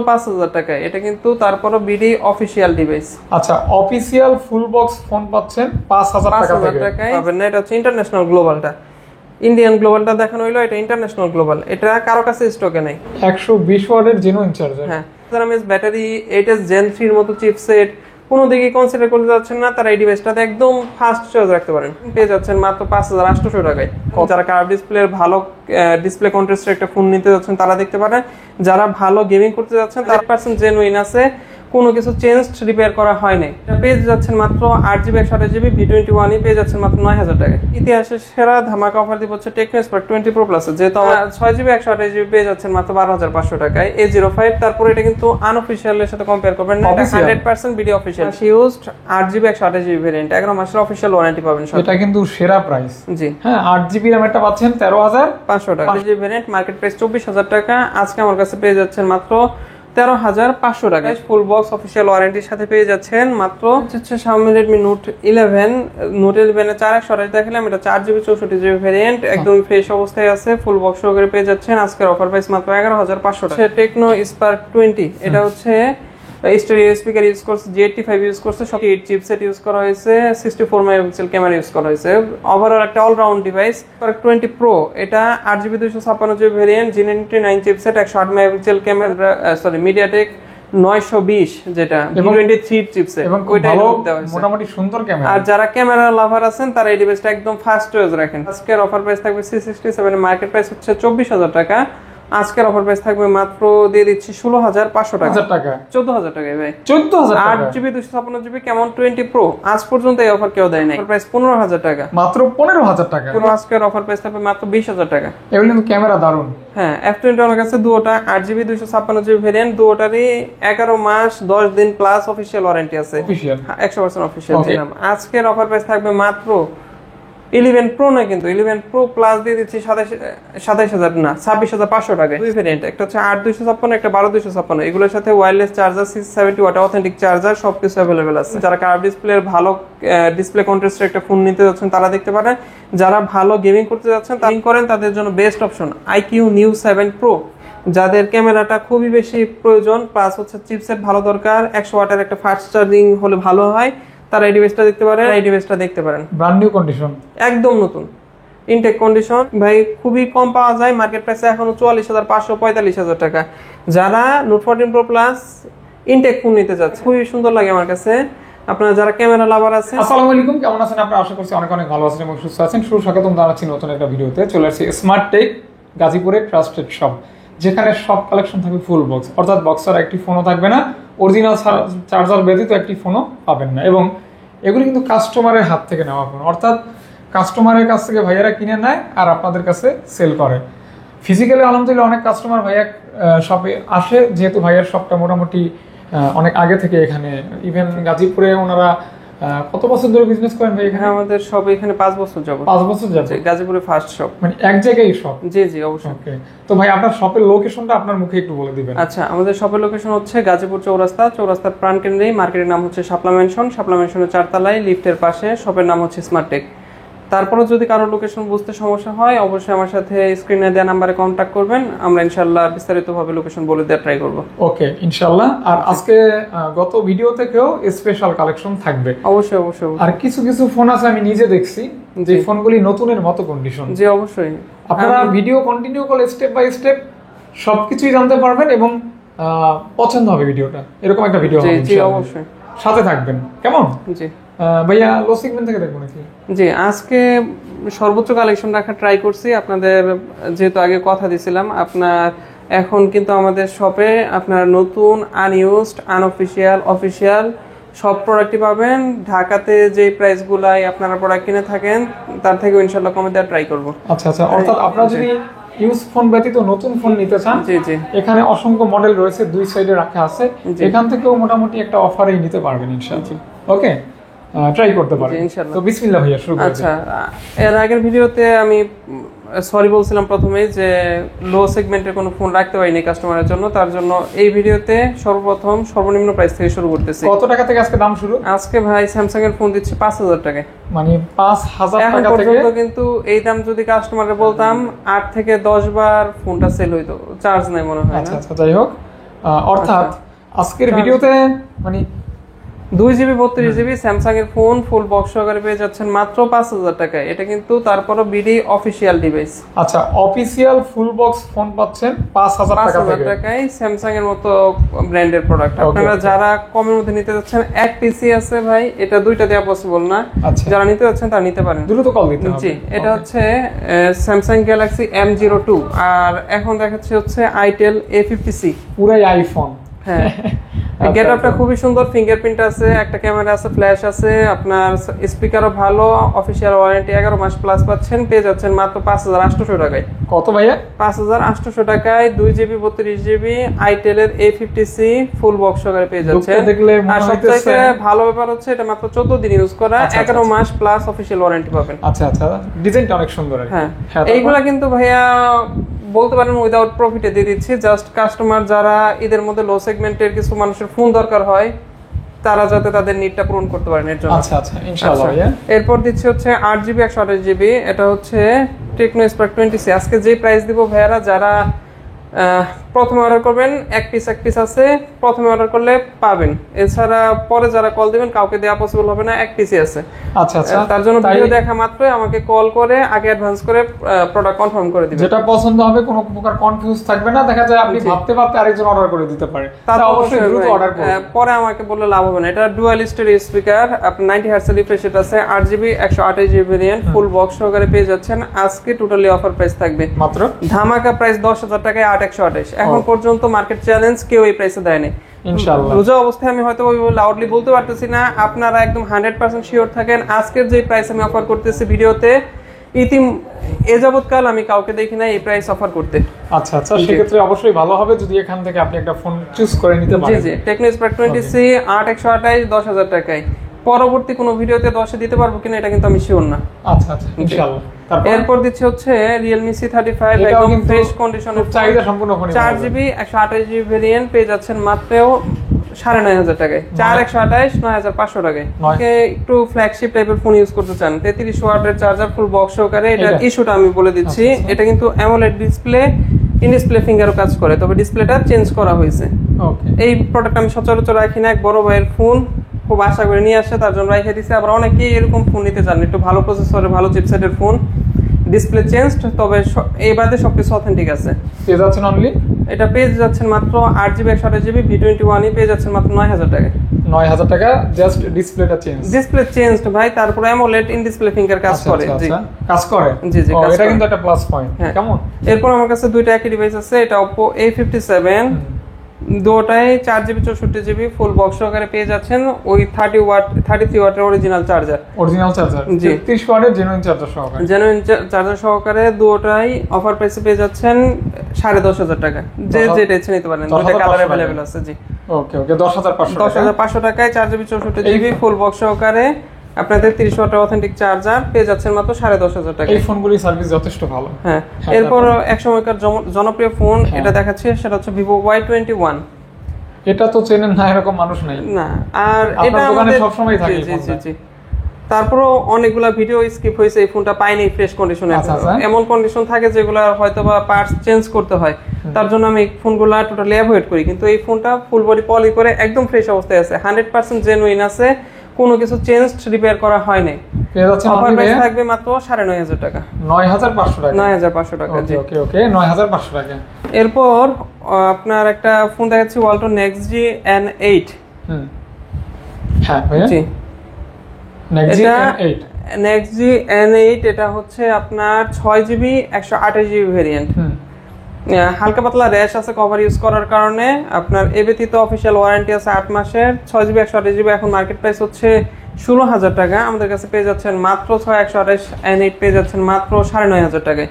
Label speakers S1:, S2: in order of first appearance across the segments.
S1: 5,000 টাকা। এটা কিন্তু তারপরও বিডি অফিসিয়াল ডিভাইস।
S2: আচ্ছা, অফিসিয়াল ফুল বক্স ফোন পাচ্ছেন 5,000
S1: টাকায় পাবেন না। এটা হচ্ছে ইন্টারন্যাশনাল গ্লোবালটা, ইন্ডিয়ান গ্লোবালটা দেখানো হইলো, এটা ইন্টারন্যাশনাল গ্লোবাল। এটা কারো কাছে স্টকে নেই।
S2: 120 ওয়াটের জেনুইন চার্জার।
S1: হ্যাঁ, ব্যাটারি, 8s Gen 3 এর মতো চিপসেট, কোনো দিকে কনসিডার করতে যাচ্ছেন না, তারা এই ডিভাইসটাতে একদম ফাস্ট চার্জ রাখতে পারেন। পেয়ে যাচ্ছেন মাত্র 5,800 টাকায়। যারা কার্ভ ডিসপ্লের ভালো ডিসপ্লে কন্ট্রাস্টের একটা ফোন নিতে যাচ্ছেন তারা দেখতে পারেন। যারা ভালো গেমিং করতে যাচ্ছেন তার % জেনুইন আছে, কোনো কিছু চেঞ্জ রিপেয়ার করা হয় নাই। এটা পেয়ে যাচ্ছেন মাত্র 8GB 128GB V21 পেয়ে যাচ্ছেন মাত্র 9,000 টাকায়। ইতিহাসের সেরা ধামাকা অফার দিব হচ্ছে টেকনো স্পার্ক 20 Pro Plus, যেহেতু আমরা 6GB 128GB পেয়ে যাচ্ছেন মাত্র 12,500 টাকায় A05। তারপরে এটা কিন্তু আনঅফিশিয়াল এর সাথে কম্পেয়ার করবেন না, এটা 100% BD official used 8GB 128GB variant, 11 মাসের অফিশিয়াল ওয়ারেন্টি পাবেন।
S2: এটা কিন্তু সেরা প্রাইস।
S1: জি
S2: হ্যাঁ, 8GB RAM এটা পাচ্ছেন 13,500 টাকা।
S1: 8GB ভেরিয়েন্ট মার্কেট প্রাইস 24,000 টাকা, আজকে আমার কাছে পেয়ে যাচ্ছেন মাত্র 13,500 টাকায়। ফুল বক্স অফিসিয়াল ওয়ারেন্টির সাথে পেয়ে যাচ্ছেন মাত্র হচ্ছে Xiaomi Redmi Note 11। Note 11 এর 4128 দেখালাম, এটা 4GB 64GB ভেরিয়েন্ট, একদম ফ্রেশ অবস্থায় আছে, ফুল বক্স সহকারে পেয়ে যাচ্ছেন। আজকের অফার প্রাইস মাত্র 11,500 টাকা। টেকনো স্পার্ক 20, এটা হচ্ছে স্টেরিও স্পিকার ইউজ করছে, G85 ইউজ করছে, সব 8 চিপসেট ইউজ করা হয়েছে, 64 মেগাপিক্সেল ক্যামেরা ইউজ করা হয়েছে, ওভারঅল একটা অলরাউন্ড ডিভাইস। স্পার্ক 20 Pro, এটা 8GB 256GB variant, G99 chipset, 108 megapixel camera, MediaTek 920 যেটা V23 চিপসেট, ওইটাই দেওয়া হয়েছে।
S2: মোটামুটি সুন্দর ক্যামেরা।
S1: আর যারা ক্যামেরা লাভার আছেন তারা এই ডিভাইসটা একদম ফাস্ট চয়েস রাখেন। আজকের অফার প্রাইস থাকবে C67, মার্কেট প্রাইস হচ্ছে 24,000 টাকা। আজকের অফার প্রাইস থাকবে মাত্র দিয়ে দিচ্ছি 16,500 টাকা। 14,000 টাকায় ভাই।
S2: 14,000 টাকা।
S1: 8GB 256GB কেমন 20 Pro আজ পর্যন্ত এই অফার কেউ দেয় নাই। অফার প্রাইস 15,000 টাকা।
S2: মাত্র 15,000 টাকা।
S1: পুরো আজকের অফার প্রাইস থাকবে মাত্র 20,000 টাকা।
S2: এগুলো কিন্তু ক্যামেরা দারুন।
S1: হ্যাঁ, F20 আমার কাছে দুটোটা 8GB 256GB ভেরিয়েন্ট, দুটোটারই 11 মাস 10 দিন প্লাস অফিশিয়াল ওয়ারেন্টি আছে।
S2: অফিশিয়াল
S1: 100% অফিশিয়াল দিলাম। আজকের অফার প্রাইস থাকবে মাত্র 11 Pro না, কিন্তু 11 Pro Plus দিয়ে দিচ্ছি 27,000 না 26,500 টাকায়। দুই ভেরিয়েন্ট, একটা হচ্ছে 8,256, একটা 12,256। এগুলোর সাথে wireless charger, 670 watt authentic charger, সবকিছু অ্যাভেলেবেল আছে। যারা কার্ভ ডিসপ্লের ভালো ডিসপ্লে কন্ট্রাস্টের একটা ফোন নিতে যাচ্ছেন তারা দেখতে পারেন। যারা ভালো গেমিং করতে যাচ্ছেন তারা করেন, তাদের জন্য best option IQ Neo 7 Pro। যাদের ক্যামেরাটা খুবই বেশি প্রয়োজন, প্লাস হচ্ছে চিপসেট ভালো দরকার, 100 ওয়াটের একটা ফাস্ট চার্জিং হলে ভালো হয়, তারা এই ডিভাইসটা দেখতে পারেন। এই ডিভাইসটা দেখতে পারেন,
S2: ব্র্যান্ড নিউ কন্ডিশন,
S1: একদম নতুন ইনটেক কন্ডিশন ভাই, খুবই কম পাওয়া যায়। মার্কেট প্রাইসে এখনো 44,500 45,000 টাকা। যারা Note 14 Pro Plus intact phone নিতে যাচ্ছে, খুবই সুন্দর লাগে আমার কাছে। আপনারা যারা ক্যামেরা লাভার আছেন,
S2: আসসালামু আলাইকুম, কেমন আছেন আপনারা? আশা করছি অনেক অনেক ভালো আছেন এবং সুস্থ আছেন। সুস্বাগতম জানাচ্ছি নতুন একটা ভিডিওতে। চলে আসছি স্মার্ট টেক, গাজীপুরের ট্রাস্টেড শপ, যেখানে সব কালেকশন থাকবে ফুল বক্স, অর্থাৎ বক্সার একটি ফোনও থাকবে না, অরিজিনাল চার্জার ব্যতীত একটি ফোনও পাবেন না। এবং এগুলো কিন্তু কাস্টমারের হাত থেকে নেওয়া ফোন, অর্থাৎ কাস্টমারের কাছ থেকে ভাইয়ারা কিনে নেয় আর আপনাদের কাছে সেল করে। ফিজিক্যালি আলহামদুলিল্লাহ অনেক কাস্টমার ভাইয়া শপে আসে, যেহেতু ভাইয়ার শপটা মোটামুটি অনেক আগে থেকে এখানে, ইভেন গাজীপুরে ওনারা কত বছর ধরে বিজনেস করেন ভাই এখানে?
S1: আমাদের শপ এখানে 5 বছর যাবত।
S2: 5 বছর যাবত
S1: গাজীপুরে ফার্স্ট শপ,
S2: মানে এক জায়গায় শপ?
S1: জি জি অবশ্যই।
S2: ওকে, তো ভাই আপনার শপের লোকেশনটা আপনার মুখে একটু বলে দিবেন।
S1: আচ্ছা, আমাদের শপের লোকেশন হচ্ছে গাজীপুর চৌরাস্তার প্রাণকেন্দ্রেই, মার্কেটের নাম হচ্ছে শাপলা মেনশনের 4 তলায়, লিফটের পাশে, শপের নাম হচ্ছে স্মার্ট টেক। তারপরে যদি কারো লোকেশন বুঝতে সমস্যা হয় অবশ্যই আমার সাথে স্ক্রিনে দেওয়া নাম্বারে কন্ট্যাক্ট করবেন, আমরা ইনশাআল্লাহ বিস্তারিতভাবে লোকেশন বলে দেওয়ার ট্রাই করব।
S2: ওকে, ইনশাআল্লাহ। আর আজকে গত ভিডিও থেকেও স্পেশাল কালেকশন থাকবে।
S1: অবশ্যই।
S2: আর কিছু ফোন আছে আমি নিজে দেখছি যে ফোনগুলি নতুনের মতো কন্ডিশন।
S1: জি অবশ্যই,
S2: আপনারা ভিডিও কন্টিনিউ করলে স্টেপ বাই স্টেপ সবকিছুই জানতে পারবেন এবং পছন্দ হবে ভিডিওটা, এরকম একটা ভিডিও হবে।
S1: জি অবশ্যই,
S2: সাথে থাকবেন। কেমন?
S1: জি
S2: ভাইয়া লো সেগমেন্ট থেকে দেখবো নাকি?
S1: জি, আজকে সর্বোচ্চ কালেকশন রাখার ট্রাই করছি। আপনাদের যেহেতু আগে কথা দিছিলাম, আপনার এখন কিন্তু আমাদের শপে আপনার নতুন, আনইউজড, আনঅফিশিয়াল, অফিশিয়াল সব প্রোডাক্টই পাবেন। ঢাকাতে যে প্রাইসগুলাই আপনারা প্রোডাক্ট কিনে থাকেন তার থেকে ইনশাআল্লাহ কমে দেওয়ার ট্রাই করব।
S2: আচ্ছা, অর্থাৎ আপনারা যদি ইউজ ফোন ব্যতীত নতুন ফোন নিতে চান, জি এখানে অসংখ্য মডেল রয়েছে, দুই সাইডে রাখা আছে, এখান থেকেও মোটামুটি একটা অফারেই নিতে পারবেন ইনশাআল্লাহ। ওকে, ট্রাই করতে পারেন ইনশাআল্লাহ। তো বিসমিল্লাহ ভাইয়া, শুরু করুন।
S1: আচ্ছা, এর আগের ভিডিওতে আমি সরি বলছিলাম প্রথমেই যে লো সেগমেন্টের কোনো ফোন রাখতে পারিনি কাস্টমারের জন্য, তার জন্য এই ভিডিওতে সর্বপ্রথম সর্বনিম্ন প্রাইস থেকে শুরু করতেছি।
S2: কত টাকা থেকে আজকে দাম শুরু?
S1: আজকে ভাই স্যামসাং এর ফোন দিচ্ছি 5,000 টাকায়,
S2: মানে 5,000 টাকা থেকে।
S1: কিন্তু এই দাম যদি কাস্টমারকে বলতাম 8 থেকে 10 বার ফোনটা সেল হইতো, চার্জ নাই মনে হয়।
S2: আচ্ছা, যাই হোক, অর্থাৎ আজকের ভিডিওতে মানে
S1: 2GB 32GB স্যামসাং এর ফোন ফুল বক্স সহকারে পেয়ে যাচ্ছেন মাত্র 5000 টাকায়। এটা কিন্তু তারপরও বিডি অফিশিয়াল ডিভাইস।
S2: আচ্ছা, অফিশিয়াল ফুল বক্স ফোন পাচ্ছেন 5000
S1: টাকায় স্যামসাং এর মতো ব্র্যান্ডের প্রোডাক্ট। আপনারা যারা কমের মধ্যে নিতে যাচ্ছেন, এক পিসি আছে ভাই, এটা দুইটা দেওয়া পসিবল না। যারা নিতে যাচ্ছেন তারা নিতে পারেন,
S2: দ্রুত কল দিতে হবে।
S1: জি, এটা হচ্ছে স্যামসাং গ্যালাক্সি M02 আর এখন দেখাচ্ছে হচ্ছে আইটেল A50C,
S2: পুরাই আইফোন।
S1: হ্যাঁ, গেটআপটা খুবই সুন্দর, ফিঙ্গারপ্রিন্ট আছে, একটা ক্যামেরা আছে, ফ্ল্যাশ আছে, আপনার স্পিকারও ভালো, অফিশিয়াল ওয়ারেন্টি 11 মাস প্লাস পাচ্ছেন, পেয়ে যাচ্ছেন মাত্র 5800 টাকায়।
S2: কত ভাইয়া?
S1: 5800 টাকায় 2GB 32GB আইটেলের A50C full box সহকারে পেয়ে যাচ্ছেন। আর সবথেকে ভালো ব্যাপার হচ্ছে এটা মাত্র 14 দিন ইউজ করা, 11 মাস প্লাস অফিশিয়াল ওয়ারেন্টি পাবেন।
S2: আচ্ছা আচ্ছা, ডিজাইনটা অনেক সুন্দর।
S1: হ্যাঁ, এইগুলা কিন্তু ভাইয়া বলতে পারেন উইদাউট প্রফিটে দিয়ে দিচ্ছি, জাস্ট কাস্টমার যারা ঈদের মধ্যে লো সেগমেন্টের কিছু মানুষের ফোন দরকার হয় তারা যাতে তাদের নিডটা পূরণ করতে পারেন এর জন্য।
S2: আচ্ছা আচ্ছা, ইনশাআল্লাহ ভাইয়া।
S1: এরপর দিচ্ছি হচ্ছে 8GB 128GB, এটা হচ্ছে টেকনো স্পার্ক 20C। আজকে যে প্রাইস দিব ভাইয়ারা, যারা প্রথমে অর্ডার করবেন এক পিস আছে, প্রথমে অর্ডার করলে পাবেন, এছাড়া পরে যারা কল দিবেন কাউকে দেওয়া পসিবল হবে না, এক পিসই আছে।
S2: আচ্ছা আচ্ছা,
S1: তার জন্য ভিডিও দেখা মাত্রই আমাকে কল করে আগে অ্যাডভান্স করে প্রোডাক্ট কনফার্ম করে দিবেন।
S2: যেটা পছন্দ হবে কোনো প্রকার কনফিউজ থাকবে না, দেখা যায় আপনি ভাবতে ভাবতে আরেকজন অর্ডার করে দিতে পারে, তাহলে অবশ্যই দ্রুত অর্ডার করুন,
S1: পরে আমাকে বললে লাভ হবে না। এটা ডুয়াল স্টেরিও স্পিকার, আপনার 90 হার্টজ রিফ্রেশ রেট আছে, 8GB 128GB variant full box সহকারে পেয়ে যাচ্ছেন। আজকে টোটালি অফার প্রাইস থাকবে মাত্র ধামাকা প্রাইস 10000 টাকায় 8128। এখন পর্যন্ত মার্কেট চ্যালেঞ্জ কেউ এই প্রাইসে দেয়নি ইনশাআল্লাহ। রোজা অবস্থায় আমি হয়তো লাউডলি বলতে পারতেছি না, আপনারা একদম 100% শিওর থাকেন আজকের যে প্রাইস আমি অফার করতেছি ভিডিওতে, এ যাবৎকাল আমি কাউকে দেখি না এই প্রাইস অফার করতে।
S2: আচ্ছা আচ্ছা, সেক্ষেত্রে অবশ্যই ভালো হবে যদি এখান থেকে আপনি একটা ফোন চুজ করে নিতে পারেন।
S1: জি জি, টেকনো স্পার্ক 20C 8128 10000 টাকায়। পরবর্তী কোনো ভিডিওতে 10 দিতে পারবো কিনা এটা কিন্তু আমি শিওর না।
S2: আচ্ছা আচ্ছা, ইনশাআল্লাহ।
S1: এরপর দিচ্ছে হচ্ছে Realme C35, একদম ফ্রেশ কন্ডিশনের,
S2: চাহিদা সম্পূর্ণ ফোন,
S1: 4GB 128GB ভেরিয়েন্ট পেয়ে যাচ্ছেন মাত্র 9500 টাকায়, 4128 9500 টাকায়। একটু ফ্ল্যাগশিপ টাইপের ফোন ইউজ করতে চান, 33 ওয়াটের চার্জার ফুল বক্স সহকারে। এটার ইস্যুটা আমি বলে দিচ্ছি, এটা কিন্তু অ্যামোলেড ডিসপ্লে, ইন ডিসপ্লে ফিঙ্গারও কাজ করে, তবে ডিসপ্লেটা চেঞ্জ করা হয়েছে। ওকে, এই প্রোডাক্ট আমি সচরাচর রাখি না, এক বড় ভাইয়ের ফোন খুব আশা করে নিয়ে আসে, তার জন্য রেখে দিচ্ছে। আবার অনেকেই এরকম ফোন নিতে চান, একটু ভালো প্রসেসরের ভালো চিপসেটের ফোন, ডিসপ্লে চেঞ্জড, তবে এই বাদে সবকিছু অথেন্টিক আছে।
S2: পেয়ে যাচ্ছেন অনলি,
S1: এটা পেয়ে যাচ্ছেন মাত্র 8GB 128GB V21 পেয়ে যাচ্ছেন মাত্র 9000 টাকায়।
S2: 9000 টাকা, জাস্ট ডিসপ্লেটা চেঞ্জ,
S1: ডিসপ্লে চেঞ্জড ভাই, তারপরে অ্যামোলেড ইন ডিসপ্লে ফিঙ্গার কাজ করে। জি,
S2: কাজ করে।
S1: জি জি,
S2: এটা কিন্তু একটা প্লাস পয়েন্ট। কেমন?
S1: এরপর আমার কাছে দুইটা একই ডিভাইস আছে, এটা Oppo A57, দুটোটাই 4GB 64GB full box সহকারে পেয়ে যাচ্ছেন, ওই 33 ওয়াটের অরিজিনাল চার্জার, জি
S2: 30 ওয়াটের জেনুইন চার্জার সহকারে,
S1: জেনুইন চার্জার সহকারে দুটোটাই অফার প্রাইসে পেয়ে যাচ্ছেন 10500 টাকা। যে যেটা ইচ্ছে নিতে পারেন, দুটো কালার अवेलेबल আছে। জি,
S2: ওকে ওকে, 10500
S1: টাকায় 4GB 64GB ফুল বক্স সহকারে আপনাদের 30 ওয়াটের অথেন্টিক চার্জার পেয়ে যাচ্ছেন মাত্র 10500 টাকা।
S2: এই ফোনগুলির সার্ভিস যথেষ্ট ভালো।
S1: হ্যাঁ, এরপর এক সময়কার জনপ্রিয় ফোন এটা দেখাচ্ছে, সেটা হচ্ছে Vivo Y21।
S2: এটা তো চেনেন না এরকম মানুষ নাই
S1: না, আর এটা
S2: আমাদের সব সময় থাকে।
S1: জি জি জি, তারপরও অনেকগুলা ভিডিও স্কিপ হয়েছে, এই ফোনটা পাইনি ফ্রেশ কন্ডিশনে। এমন কন্ডিশন থাকে যেগুলো হয়তোবা পার্টস চেঞ্জ করতে হয়, তার জন্য আমি এই ফোনগুলা টোটালি অ্যাভয়েড করি, কিন্তু এই ফোনটা ফুল বডি পলি করে একদম ফ্রেশ অবস্থায় আছে, 100% জেনুইন আছে, কোনো কিছু চেঞ্জ রিপেয়ার করা হয় নাই। অফার প্রাইস থাকবে মাত্র 9500 টাকা,
S2: 9500 টাকা,
S1: 9500 টাকা। জি
S2: ওকে ওকে, 9500 টাকা।
S1: এরপর আপনার একটা ফোন দেখাচ্ছি, ওয়ালটন Nextg N8।
S2: হ্যাঁ ভাইয়া, জি
S1: Nextg N8, এটা হচ্ছে আপনার 6GB 128GB ভেরিয়েন্ট। হালকা পাতলা র্যাশ আছে কভার ইউজ করার কারণে, আপনার এ ব্যতীত অফিশিয়াল ওয়ারেন্টি আছে 8 মাসের। 6GB 128GB এখন মার্কেট প্রাইস হচ্ছে 16000 টাকা, আমাদের কাছে পেয়ে যাচ্ছেন মাত্র 6128 N8 পেয়ে যাচ্ছেন মাত্র 9500 টাকায়।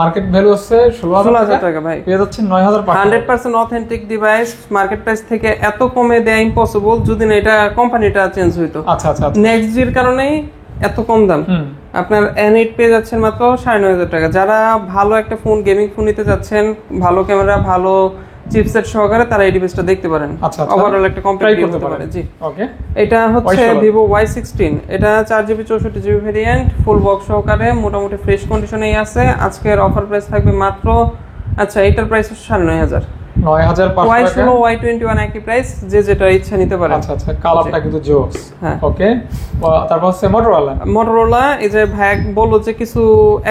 S2: মার্কেট ভ্যালু হচ্ছে 16000 টাকা ভাই, পেয়ে যাচ্ছেন 9500।
S1: 100% অথেন্টিক ডিভাইস, মার্কেট প্রাইস থেকে এত কমে দেয়া ইম্পসিবল যদি না এটা কোম্পানিটা চেঞ্জ হইতো।
S2: আচ্ছা আচ্ছা,
S1: নেক্সটজির কারণেই এত কম দাম। আপনার N8 পেয়ে যাচ্ছেন মাত্র 9500 টাকা। যারা ভালো একটা ফোন, গেমিং ফোন নিতে যাচ্ছেন, ভালো ক্যামেরা, ভালো চিপসেট সহকারে, তারা এই ডিভাইসটা দেখতে পারেন। ওভারঅল একটা কমপ্লিট করতে পারে। জি, ওকে। এটা হচ্ছে Vivo Y16, এটা 4GB 64GB variant full box সহকারে, মোটামুটি ফ্রেশ কন্ডিশনেই আছে। আজকের অফার প্রাইস থাকবে মাত্র, আচ্ছা এটার প্রাইস হচ্ছে 9500।
S2: 9500
S1: ওয়াই
S2: টাকা।
S1: 16 Y21 একই প্রাইস, যে যেটা ইচ্ছা নিতে পারেন।
S2: আচ্ছা আচ্ছা, কালারটা কিন্তু জোস।
S1: হ্যাঁ।
S2: ওকে, তারপর হচ্ছে
S1: মোটরোলা, এই যে ভাই বললো যে কিছু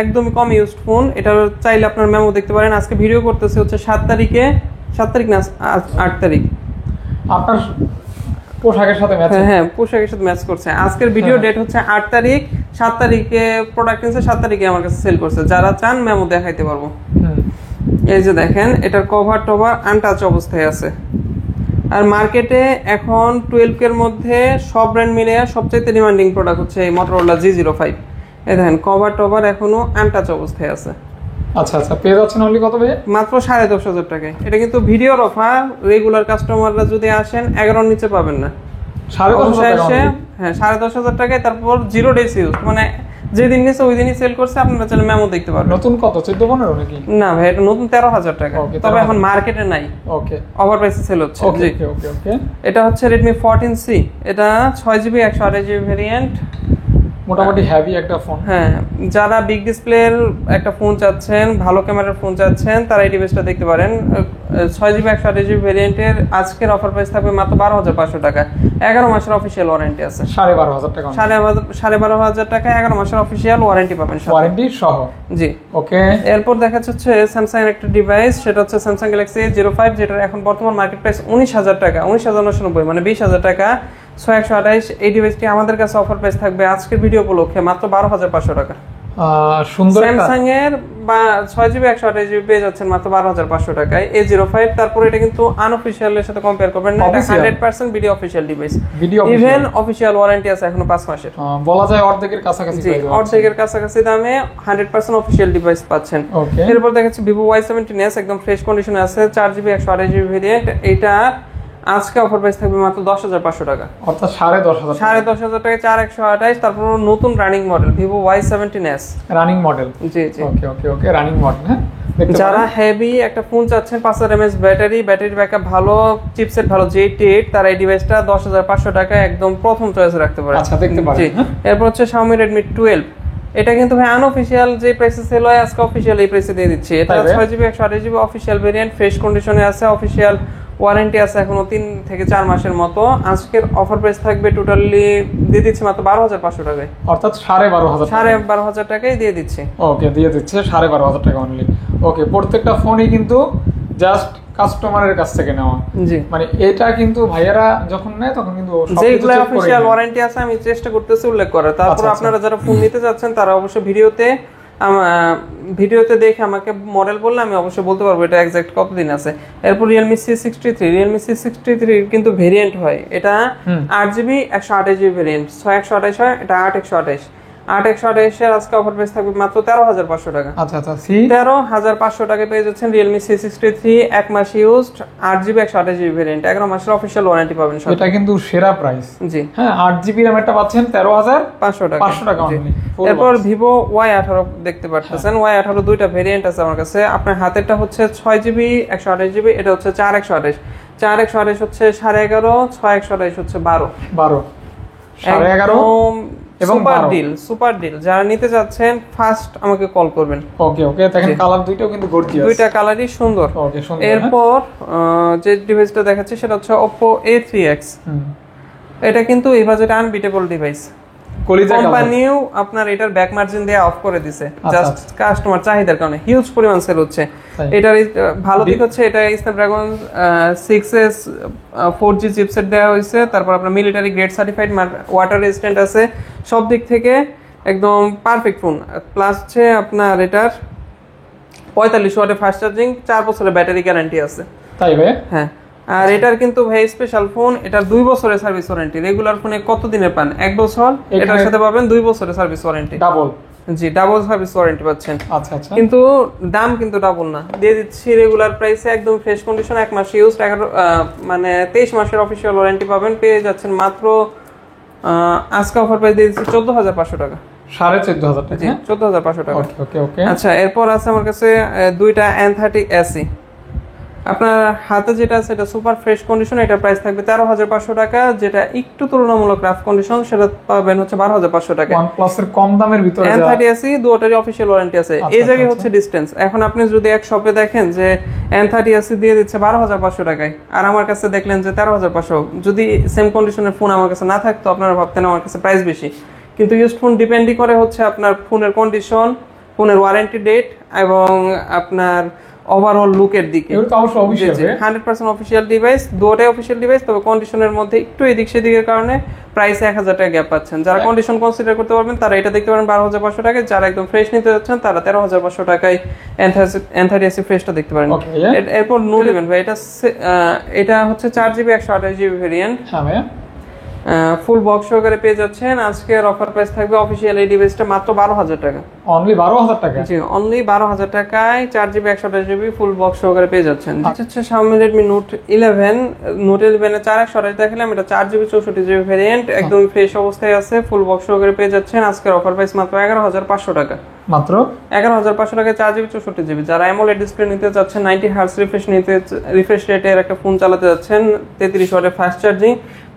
S1: একদমই কম ইউজড ফোন, এটা চাইলে আপনার মেমো দেখতে পারেন। আজকে ভিডিও করতেছে হচ্ছে 7 তারিখ না 8 তারিখ।
S2: আপনার পোশাকের সাথে ম্যাচ।
S1: হ্যাঁ, পোশাকের সাথে ম্যাচ করছে। আজকের ভিডিও ডেট হচ্ছে 8 তারিখ, 7 তারিখে প্রোডাক্ট কিনছে, 7 তারিখে আমার কাছে সেল করছে। যারা চান মেমো দেখাইতে পারবো। এই যে দেখেন, এটার কভার টভার আনটাচ অবস্থায় আছে। আর মার্কেটে এখন 12 এর মধ্যে সব ব্র্যান্ড মিলে সবচেয়ে ডিমান্ডিং প্রোডাক্ট হচ্ছে এই Motorola G05। এই দেখেন কভার টভার এখনো আনটাচ অবস্থায় আছে।
S2: আচ্ছা আচ্ছা, পেয়ে যাচ্ছেন অনলি কত ভাই?
S1: মাত্র 10,500 টাকায়। এটা কিন্তু ভিডিওর অফার, রেগুলার কাস্টমাররা যদি আসেন 11 নিচে পাবেন না।
S2: 10,500 টাকা।
S1: হ্যাঁ, 10,500 টাকায়। তারপর 0 ডেজ ইউজ, মানে যেদিন নিচে ওই দিনই সেল করছে। আপনারা চাইলে মেমো দেখতে পারবেন।
S2: নতুন কত 14-15 নাকি?
S1: না ভাই, এটা নতুন 13,000 টাকা,
S2: Okay,
S1: তবে এখন মার্কেটে নাই।
S2: ওকে,
S1: ওভার প্রাইসে সেল হচ্ছে।
S2: ওকে
S1: জি।
S2: ওকে ওকে।
S1: এটা হচ্ছে Redmi 14C, এটা 6GB 128GB ভেরিয়েন্ট।
S2: মোটামুটি হেভি একটা ফোন।
S1: হ্যাঁ, যারা বিগ ডিসপ্লের একটা ফোন চাচ্ছেন, ভালো ক্যামেরার ফোন চাচ্ছেন, তারা এই ডিভাইসটা দেখতে পারেন। 6GB 128GB ভেরিয়েন্টের আজকের অফার প্রাইস থাকবে মাত্র 12,500 টাকা। 11 মাসের অফিসিয়াল ওয়ারেন্টি আছে।
S2: 12,500 টাকা।
S1: 12,500 টাকা 11 মাসের অফিসিয়াল ওয়ারেন্টি পাবেন,
S2: ওয়ারেন্টি সহ।
S1: জি।
S2: ওকে,
S1: এরপর দেখাচ্ছে হচ্ছে স্যামসাং এর একটা ডিভাইস, সেটা হচ্ছে স্যামসাং গ্যালাক্সি A05, যেটার এখন বর্তমান মার্কেট প্রাইস 19,000 টাকা, 19,990, মানে 20,000 টাকা। 6128 এই ডিভাইসটি আমাদের কাছে অফার প্রাইস থাকবে আজকের ভিডিও উপলক্ষে মাত্র 12,500 টাকা।
S2: সুন্দর
S1: স্যামসাং এর বা 6GB 128GB পেয়ে যাচ্ছেন মাত্র 12,500 টাকায় A05। তারপর এটা কিন্তু আনঅফিশিয়াল এর সাথে কম্পেয়ার করবেন না, এটা 100% video official device. Even official warranty আছে এখনো 5 মাসের।
S2: বলা যায় অর্ধেকের কাছাকাছি
S1: জি, অর্ধেকের কাছাকাছি দামে 100% অফিশিয়াল ডিভাইস পাচ্ছেন।
S2: ওকে,
S1: এরপর দেখাচ্ছি Vivo Y17s, একদম ফ্রেশ কন্ডিশনে আছে, 4GB 128GB ভেরিয়েন্ট। এটা আজকে অফার প্রাইস থাকবে মাত্র 10,500 টাকা,
S2: অর্থাৎ 10,500
S1: টাকায় 4128। তারপর নতুন running model Vivo Y17s,
S2: running model.
S1: জি জি।
S2: Okay okay okay, running model. হ্যাঁ,
S1: যারা হেভি একটা ফোন চাচ্ছেন, 5000 mAh ব্যাটারি ব্যাকআপ ভালো, চিপসেট ভালো J8, তারা এই ডিভাইসটা 10,500 টাকায় একদম প্রথম চয়েসে রাখতে পারেন।
S2: আচ্ছা, দেখতে পারেন।
S1: জি। এরপর হচ্ছে Xiaomi Redmi 12, এটা কিন্তু ভাই আনঅফিশিয়াল যে প্রাইসে সেল হয়, আজকে অফিশিয়াল এই প্রাইসে দিয়ে দিচ্ছি। এটা 6GB 128GB official variant, fresh কন্ডিশনে আছে, অফিশিয়াল ওয়ারেন্টি আছে এখনো 3 থেকে 4 মাসের মতো। আজকের অফার প্রাইস থাকবে টোটালি দিয়ে দিচ্ছি মাত্র 12,500 টাকায়,
S2: অর্থাৎ 12,500
S1: 12,500 টাকায় দিয়ে দিচ্ছি।
S2: ওকে, দিয়ে দিচ্ছে 12,500 টাকা অনলি। ওকে, প্রত্যেকটা ফোনই কিন্তু জাস্ট কাস্টমারের কাছ থেকে নেওয়া।
S1: জি,
S2: মানে এটা কিন্তু ভাইয়ারা যখন নেয় তখন কিন্তু
S1: যেগুলো অফিশিয়াল ওয়ারেন্টি আছে আমি চেষ্টা করতেছি উল্লেখ করার। তারপর আপনারা যারা ফোন নিতে যাচ্ছেন তারা অবশ্যই ভিডিওতে দেখে আমাকে মডেল বললে আমি অবশ্যই বলতে পারবো এটা এক্সাক্ট কতদিন আছে। এরপর Realme C63 কিন্তু ভেরিয়েন্ট হয়, এটা 8GB 128GB ভেরিয়েন্ট, 6128 হয়, এটা 8128। 8128 এর আজকে অফার প্রাইস থাকবে মাত্র 13,500 টাকা।
S2: আচ্ছা আচ্ছা,
S1: 13,500 টাকায় পেয়ে যাচ্ছেন Realme C63, 1 মাস ইউজড, 8GB 128GB ভেরিয়েন্ট, 11 মাসের অফিশিয়াল ওয়ারেন্টি পাবেন সব।
S2: এটা কিন্তু সেরা প্রাইস।
S1: জি
S2: হ্যাঁ, 8GB র্যামেরটা পাচ্ছেন 13,500 টাকা। 500 টাকা অনলি।
S1: এরপর Vivo Y18 দেখতে পাচ্ছেন। Y18 দুইটা ভেরিয়েন্ট আছে আমার কাছে। আপনার হাতেরটা হচ্ছে 6GB 128GB, এটা হচ্ছে 4128। 4128 হচ্ছে 11.5, 6128 হচ্ছে 12।
S2: 11.5 এবং
S1: সুপার ডিল যারা নিতে যাচ্ছেন ফার্স্ট আমাকে কল করবেন।
S2: ওকে ওকে, দেখেন কালার দুইটাও কিন্তু গর্জিয়াস,
S1: দুইটা কালারই সুন্দর।
S2: ওকে, সুন্দর।
S1: এরপর যে ডিভাইসটা দেখাচ্ছি সেটা হচ্ছে Oppo A3X। এটা কিন্তু এই বাজেটে আনবিটেবল ডিভাইস। কোম্পানিও আপনার এটার ব্যাক মার্জিন দিয়ে অফ করে দিছে, জাস্ট কাস্টমার চাহিদার কারণে হিউজ পরিমাণ সেল হচ্ছে। এটার ভালো দিক হচ্ছে এটা স্ন্যাপড্রাগন 6s 4G চিপসেট দেওয়া হয়েছে। তারপর আপনার military grade certified, water resistant আছে, সব দিক থেকে একদম পারফেক্ট ফোন। প্লাস হচ্ছে আপনার এটার 45 ওয়াটের ফাস্ট চার্জিং, 4 বছরের ব্যাটারি গ্যারান্টি আছে।
S2: তাই ভাই?
S1: হ্যাঁ। আর এটার কিন্তু ভাই স্পেশাল ফোন, এটার 2 বছরের সার্ভিস ওয়ারেন্টি। রেগুলার ফোনে কত দিনের পান? 1 বছর, এটার সাথে পাবেন 2 বছরের সার্ভিস ওয়ারেন্টি।
S2: ডাবল?
S1: জি, ডাবল সার্ভিস ওয়ারেন্টি পাচ্ছেন।
S2: আচ্ছা আচ্ছা,
S1: কিন্তু দাম কিন্তু ডাবল না, দিয়ে দিচ্ছি রেগুলার প্রাইসে একদম ফ্রেশ কন্ডিশন, 1 মাস ইউজ, মানে 23 মাসের অফিশিয়াল ওয়ারেন্টি পাবেন। পেয়ে যাচ্ছেন মাত্র আজকে অফার প্রাইস দিয়ে দিচ্ছি 14,500 টাকা।
S2: 14,500 টাকা?
S1: জি, 14,500 টাকা।
S2: ওকে ওকে ওকে।
S1: আচ্ছা, এরপর আছে আমার কাছে দুইটা N30 SE। আপনার হাতে যেটা আছে এটা সুপার ফ্রেশ কন্ডিশন, এটা প্রাইস থাকবে 13,500 টাকা। যেটা একটু তুলনামূলক রাফ কন্ডিশন সেটা পাবেন হচ্ছে 12,500 টাকা।
S2: OnePlus এর কম দামের ভিতরে
S1: N30 দুটোরই অফিশিয়াল ওয়ারেন্টি আছে। এই জায়গায় হচ্ছে ডিসটেন্স। এখন আপনি যদি এক শপে দেখেন যে N30 দিয়ে দিচ্ছে 12,500 টাকায়, আর আমার কাছে দেখলেন যে 13,500, যদি সেম কন্ডিশনের ফোন আমার কাছে না থাকতো আপনারা ভাবতেন আমার কাছে প্রাইস বেশি। কিন্তু ইউজড ফোন ডিপেন্ডই করে হচ্ছে আপনার ফোনের কন্ডিশন, ফোনের ওয়ারেন্টি ডেট এবং আপনার ওভারঅল লুকের দিকে।
S2: এগুলো তো অবশ্যই অফিশিয়াল
S1: 100% অফিশিয়াল ডিভাইস, দুটোই অফিশিয়াল ডিভাইস, তবে কন্ডিশনের মধ্যে একটু এদিক সেদিকের কারণে প্রাইসে 1,000 টাকা গ্যাপ পাচ্ছেন। যারা কন্ডিশন কনসিডার করতে পারবেন তারা এটা দেখতে পারেন 12,500 টাকায়, যারা একদম ফ্রেশ নিতে যাচ্ছেন তারা 13,500 টাকায় N30 ফ্রেশটা দেখতে পারেন। এরপর নোট 11 ভাই, এটা হচ্ছে 4GB 128GB ভেরিয়েন্ট।
S2: হ্যাঁ ভাইয়া,
S1: ফুল বক্স সহকারে পেয়ে যাচ্ছেন। আজকের অফার প্রাইস থাকবে অফিশিয়াল এই ডিভাইসটা মাত্র 12,000 টাকা।
S2: অনলি 12,000 টাকা?
S1: জি, অনলি 12,000 টাকায় 4GB 128GB ফুল বক্স সহকারে পেয়ে যাচ্ছেন। এটা হচ্ছে Xiaomi Redmi Note 11। Note 11 এ 4/128 দেখালাম, এটা 4GB 64GB ভেরিয়েন্ট, একদম ফ্রেশ অবস্থায় আছে, ফুল বক্স সহকারে পেয়ে যাচ্ছেন। আজকের অফার প্রাইস মাত্র 11,500 টাকা।
S2: মাত্র
S1: 11,500 টাকায় 4GB 64GB। যারা AMOLED ডিসপ্লে নিতে চাচ্ছেন, 90 হার্টজ রিফ্রেশ রেটের একটা ফোন চালাতে যাচ্ছেন, 33 ওয়াটের ফাস্ট চার্জিং,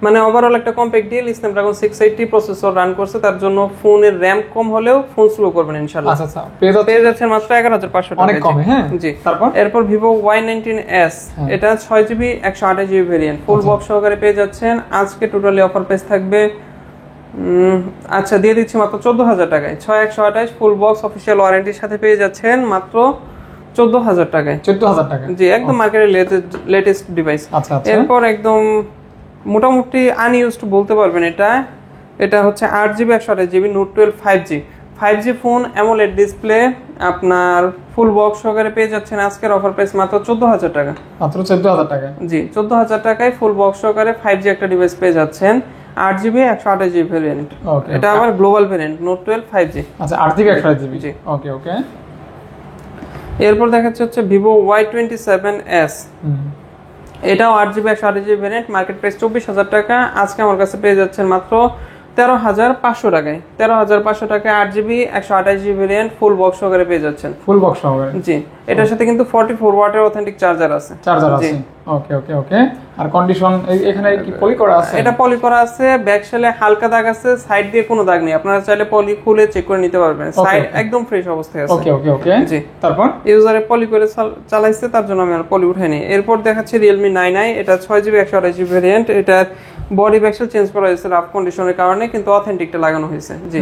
S1: মানে ওভারঅল একটা compact deal, Snapdragon 680 processor run করছে, তার জন্য ফোনের র‍্যাম কম হলেও ফোন স্লো করবেন ইনশাআল্লাহ।
S2: আচ্ছা আচ্ছা, পেয়ে যাচ্ছে
S1: মাত্র 11,500 টাকা।
S2: অনেক কম। হ্যাঁ
S1: জি।
S2: এরপর
S1: Vivo Y19s, এটা 6GB 128GB variant, full box সহকারে পেয়ে যাচ্ছেন। আজকে টোটালি অফার প্রাইস থাকবে আচ্ছা দিয়ে দিচ্ছি মাত্র 14,000 টাকায়। 6/128 ফুল বক্স অফিশিয়াল ওয়ারেন্টির সাথে পেয়ে যাচ্ছেন মাত্র 14,000 টাকায়।
S2: 14,000 টাকা?
S1: জি, একদম মার্কেটের লেটেস্ট ডিভাইস।
S2: আচ্ছা আচ্ছা।
S1: এরপর একদম মোটামুটি আনইউজড বলতে পারবেন, এটা হচ্ছে 8GB 128GB Note 12 5G phone, AMOLED display, আপনার ফুল বক্স সহকারে পেয়ে যাচ্ছেন। আজকের অফার প্রাইস মাত্র 14,000 টাকা।
S2: মাত্র 14,000 টাকা?
S1: জি, 14,000 টাকায় ফুল বক্স সহকারে 5G একটা ডিভাইস পেয়ে যাচ্ছেন, 8GB 128GB ভেরিয়েন্ট। এটা আবার গ্লোবাল ভেরিয়েন্ট, Note 12 5G।
S2: আচ্ছা, 8GB 128GB।
S1: জি,
S2: ওকে ওকে।
S1: এরপর দেখাচ্ছে হচ্ছে Vivo Y27s। এটাও 8GB 128GB variant, market price 24,000 টাকা। আজকে আমার কাছে পেয়ে যাচ্ছেন মাত্র 13,500 টাকায়। 13,500 টাকায় 8GB 128GB variant full box সহকারে পেয়ে যাচ্ছেন।
S2: ফুল বক্স সহকারে?
S1: জি, এটার সাথে কিন্তু 44 ওয়াটের অথেন্টিক চার্জার আছে।
S2: ওকে ওকে ওকে। আর কন্ডিশন এখানে কি পলি করা আছে?
S1: এটা পলি করা আছে, ব্যাক শেলে হালকা দাগ আছে, সাইড দিয়ে কোনো দাগ নেই, আপনারা চাইলে পলি খুলে চেক করে নিতে পারবেন। সাইড একদম ফ্রেশ অবস্থায় আছে।
S2: ওকে ওকে ওকে।
S1: জি,
S2: তারপর
S1: ইউজারে পলি করে চালাইছে, তার জন্য আমি আর পলি উঠাইনি। এরপর দেখাচ্ছি Realme 9i, এটা 6GB 128GB ভেরিয়েন্ট। এটার বডি ব্যাকশেল চেঞ্জ করা হয়েছে রাফ কন্ডিশনের কারণে, কিন্তু অথেন্টিকটা লাগানো হয়েছে। জি,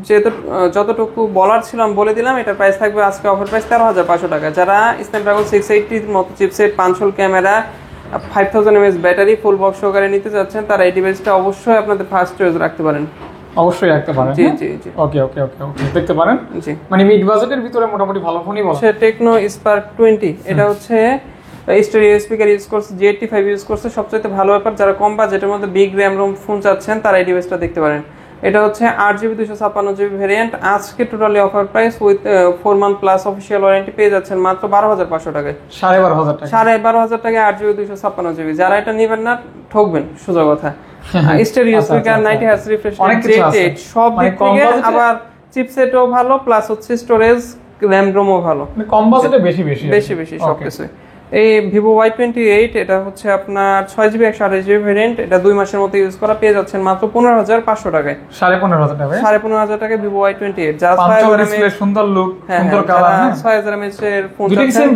S1: যেহেতু যতটুকু বলার ছিল আমি বলে দিলাম। এটার প্রাইস থাকবে আজকে অফার প্রাইস 13,500 টাকা। যারা Snapdragon 680 মতো chipset, 500 camera, 5000 mAh battery full box সহকারে নিতে যাচ্ছেন, তারা এই ডিভাইসটা অবশ্যই আপনাদের ফার্স্ট চয়েস রাখতে পারেন।
S2: অবশ্যই রাখতে পারেন।
S1: জি জি জি।
S2: ওকে ওকে ওকে ওকে, দেখতে পারেন।
S1: জি,
S2: মানে মিড বাজেটের ভিতরে মোটামুটি ভালো ফোনই বলা।
S1: সে Tecno Spark 20, এটা হচ্ছে স্টেরিও স্পিকার ইউজ করছে, G85 ইউজ করছে। সবচেয়ে ভালো ব্যাপার, যারা কম বাজেটের মধ্যে বিগ র‍্যাম রোম ফোন চাচ্ছেন তারা এই ডিভাইসটা দেখতে পারেন। এটা হচ্ছে 8GB 256GB ভেরিয়েন্ট। আজকে totally offer price with 4 month plus official warranty পেয়ে যাচ্ছেন মাত্র 12,500 টাকায়।
S2: 12,500 টাকা?
S1: 12,500 টাকায় 8GB 256GB। যারা এটা নেবেন না ঠকবেন, সোজা কথা। Stereo speaker, 90 hertz refresh rate, সব দিক থেকে, আবার চিপসেটও ভালো, প্লাস হচ্ছে স্টোরেজ, র‍্যাম রোমও ভালো।
S2: কম বাজেটে বেশি
S1: সবকিছু। এই Vivo Y28, এটা হচ্ছে আপনার 6GB 128GB ভেরিয়েন্ট, এটা 2 মাসের মতো ইউজ করা, পেয়ে যাচ্ছেন মাত্র 15,500 টাকায়।
S2: 15,500 টাকা?
S1: 15,500 টাকায় Vivo Y28। যারা
S2: 6000 ডিসপ্লে, সুন্দর লুক, সুন্দর কালার,
S1: 6000 mAh এর ফোন
S2: চাচ্ছেন,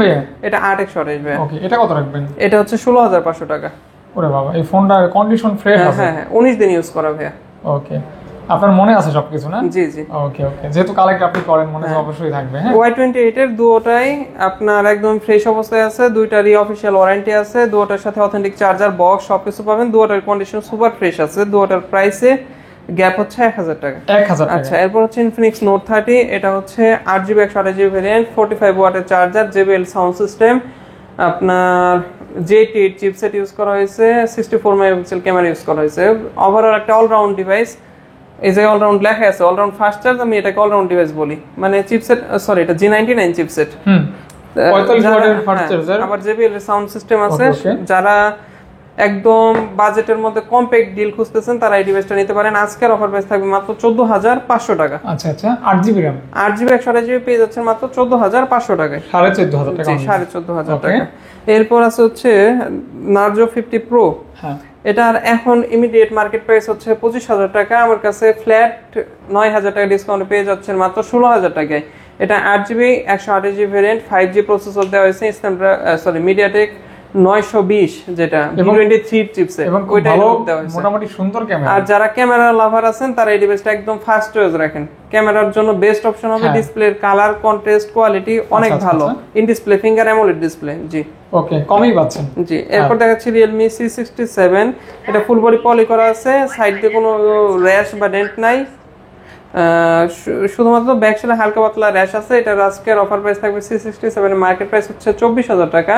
S1: এটা 8/128 ভাই।
S2: ওকে, এটা কত রাখবেন?
S1: এটা হচ্ছে 16,500 টাকা।
S2: ওরে বাবা, এই ফোনটার কন্ডিশন ফ্রেশ আছে?
S1: হ্যাঁ, 19 দিন ইউজ করা ভাই।
S2: ওকে, আপনার মনে আছে সবকিছু না?
S1: জি জি।
S2: ওকে ওকে, যেহেতু কালেক্ট আপনি করেন, মনে তো অবশ্যই থাকবে। হ্যাঁ,
S1: Y28 এর দুটোটাই আপনার একদম ফ্রেশ অবস্থায় আছে, দুইটারই অফিশিয়াল ওয়ারেন্টি আছে, দুটোটার সাথে অথেন্টিক চার্জার, বক্স সবকিছু পাবেন। দুটোটার কন্ডিশন সুপার ফ্রেশ আছে। দুটোটার প্রাইসে গ্যাপ হচ্ছে 1,000 টাকা।
S2: 1,000 টাকা?
S1: আচ্ছা, এরপর হচ্ছে Infinix Note 30, এটা হচ্ছে 8GB 128GB ভেরিয়েন্ট, 45 ওয়াটের চার্জার, JBL সাউন্ড সিস্টেম, আপনার J8 চিপসেট ইউজ করা হয়েছে, 64 মেগাপিক্সেল ক্যামেরা ইউজ করা হয়েছে। ওভারঅল একটা অলরাউন্ড ডিভাইস। এই যে অলরাউন্ড লেখা আছে, অলরাউন্ড ফাস্ট চার্জ, আমি এটাকে অলরাউন্ড ডিভাইস বলি। মানে চিপসেট, সরি, এটা G99 চিপসেট,
S2: 45 ওয়াটের ফাস্ট চার্জার,
S1: আবার JBL এর সাউন্ড সিস্টেম আছে। যারা একদম বাজেটের মধ্যে কম্প্যাক্ট ডিল খুঁজতেছেন তারা এই ডিভাইসটা নিতে পারেন। আজকের অফার প্রাইস থাকবে মাত্র 14,500 টাকা।
S2: আচ্ছা আচ্ছা, 8GB RAM,
S1: 8GB 128GB পেয়ে যাচ্ছেন মাত্র 14,500 টাকায়,
S2: 14,500 টাকা।
S1: 14,500 টাকা। এরপর আছে হচ্ছে নার্জো 50 প্রো।
S2: হ্যাঁ,
S1: এটার এখন ইমিডিয়েট মার্কেট প্রাইস হচ্ছে 25,000 টাকা। আমার কাছে ফ্ল্যাট 9,000 টাকা ডিসকাউন্ট পেয়ে যাচ্ছেন মাত্র 16,000 টাকায়। এটা 8GB 128GB variant, 5G processor দেওয়া হয়েছে, মিডিয়াটেক 920 যেটা V23 চিপসেট, ওইটাই দেওয়া হয়েছে।
S2: মোটামুটি সুন্দর ক্যামেরা।
S1: আর যারা ক্যামেরা লাভার আছেন তারা এই ডিভাইসটা একদম ফার্স্ট চয়েস রাখেন। ক্যামেরার জন্য বেস্ট অপশন হবে, ডিসপ্লের কালার কন্ট্রাস্ট কোয়ালিটি অনেক ভালো, in display finger AMOLED display. জি
S2: ওকে, কমই পাচ্ছেন।
S1: জি, এরপর দেখাচ্ছি Realme C67। এটা ফুল বডি পলি করা আছে, সাইড দিয়ে কোনো র্যাশ বা ডেন্ট নাই, শুধুমাত্র ব্যাক সাইডে হালকা পাতলা র্যাশ আছে। এটার আজকের অফার প্রাইস থাকবে C67 এর মার্কেট প্রাইস হচ্ছে 24,000 টাকা।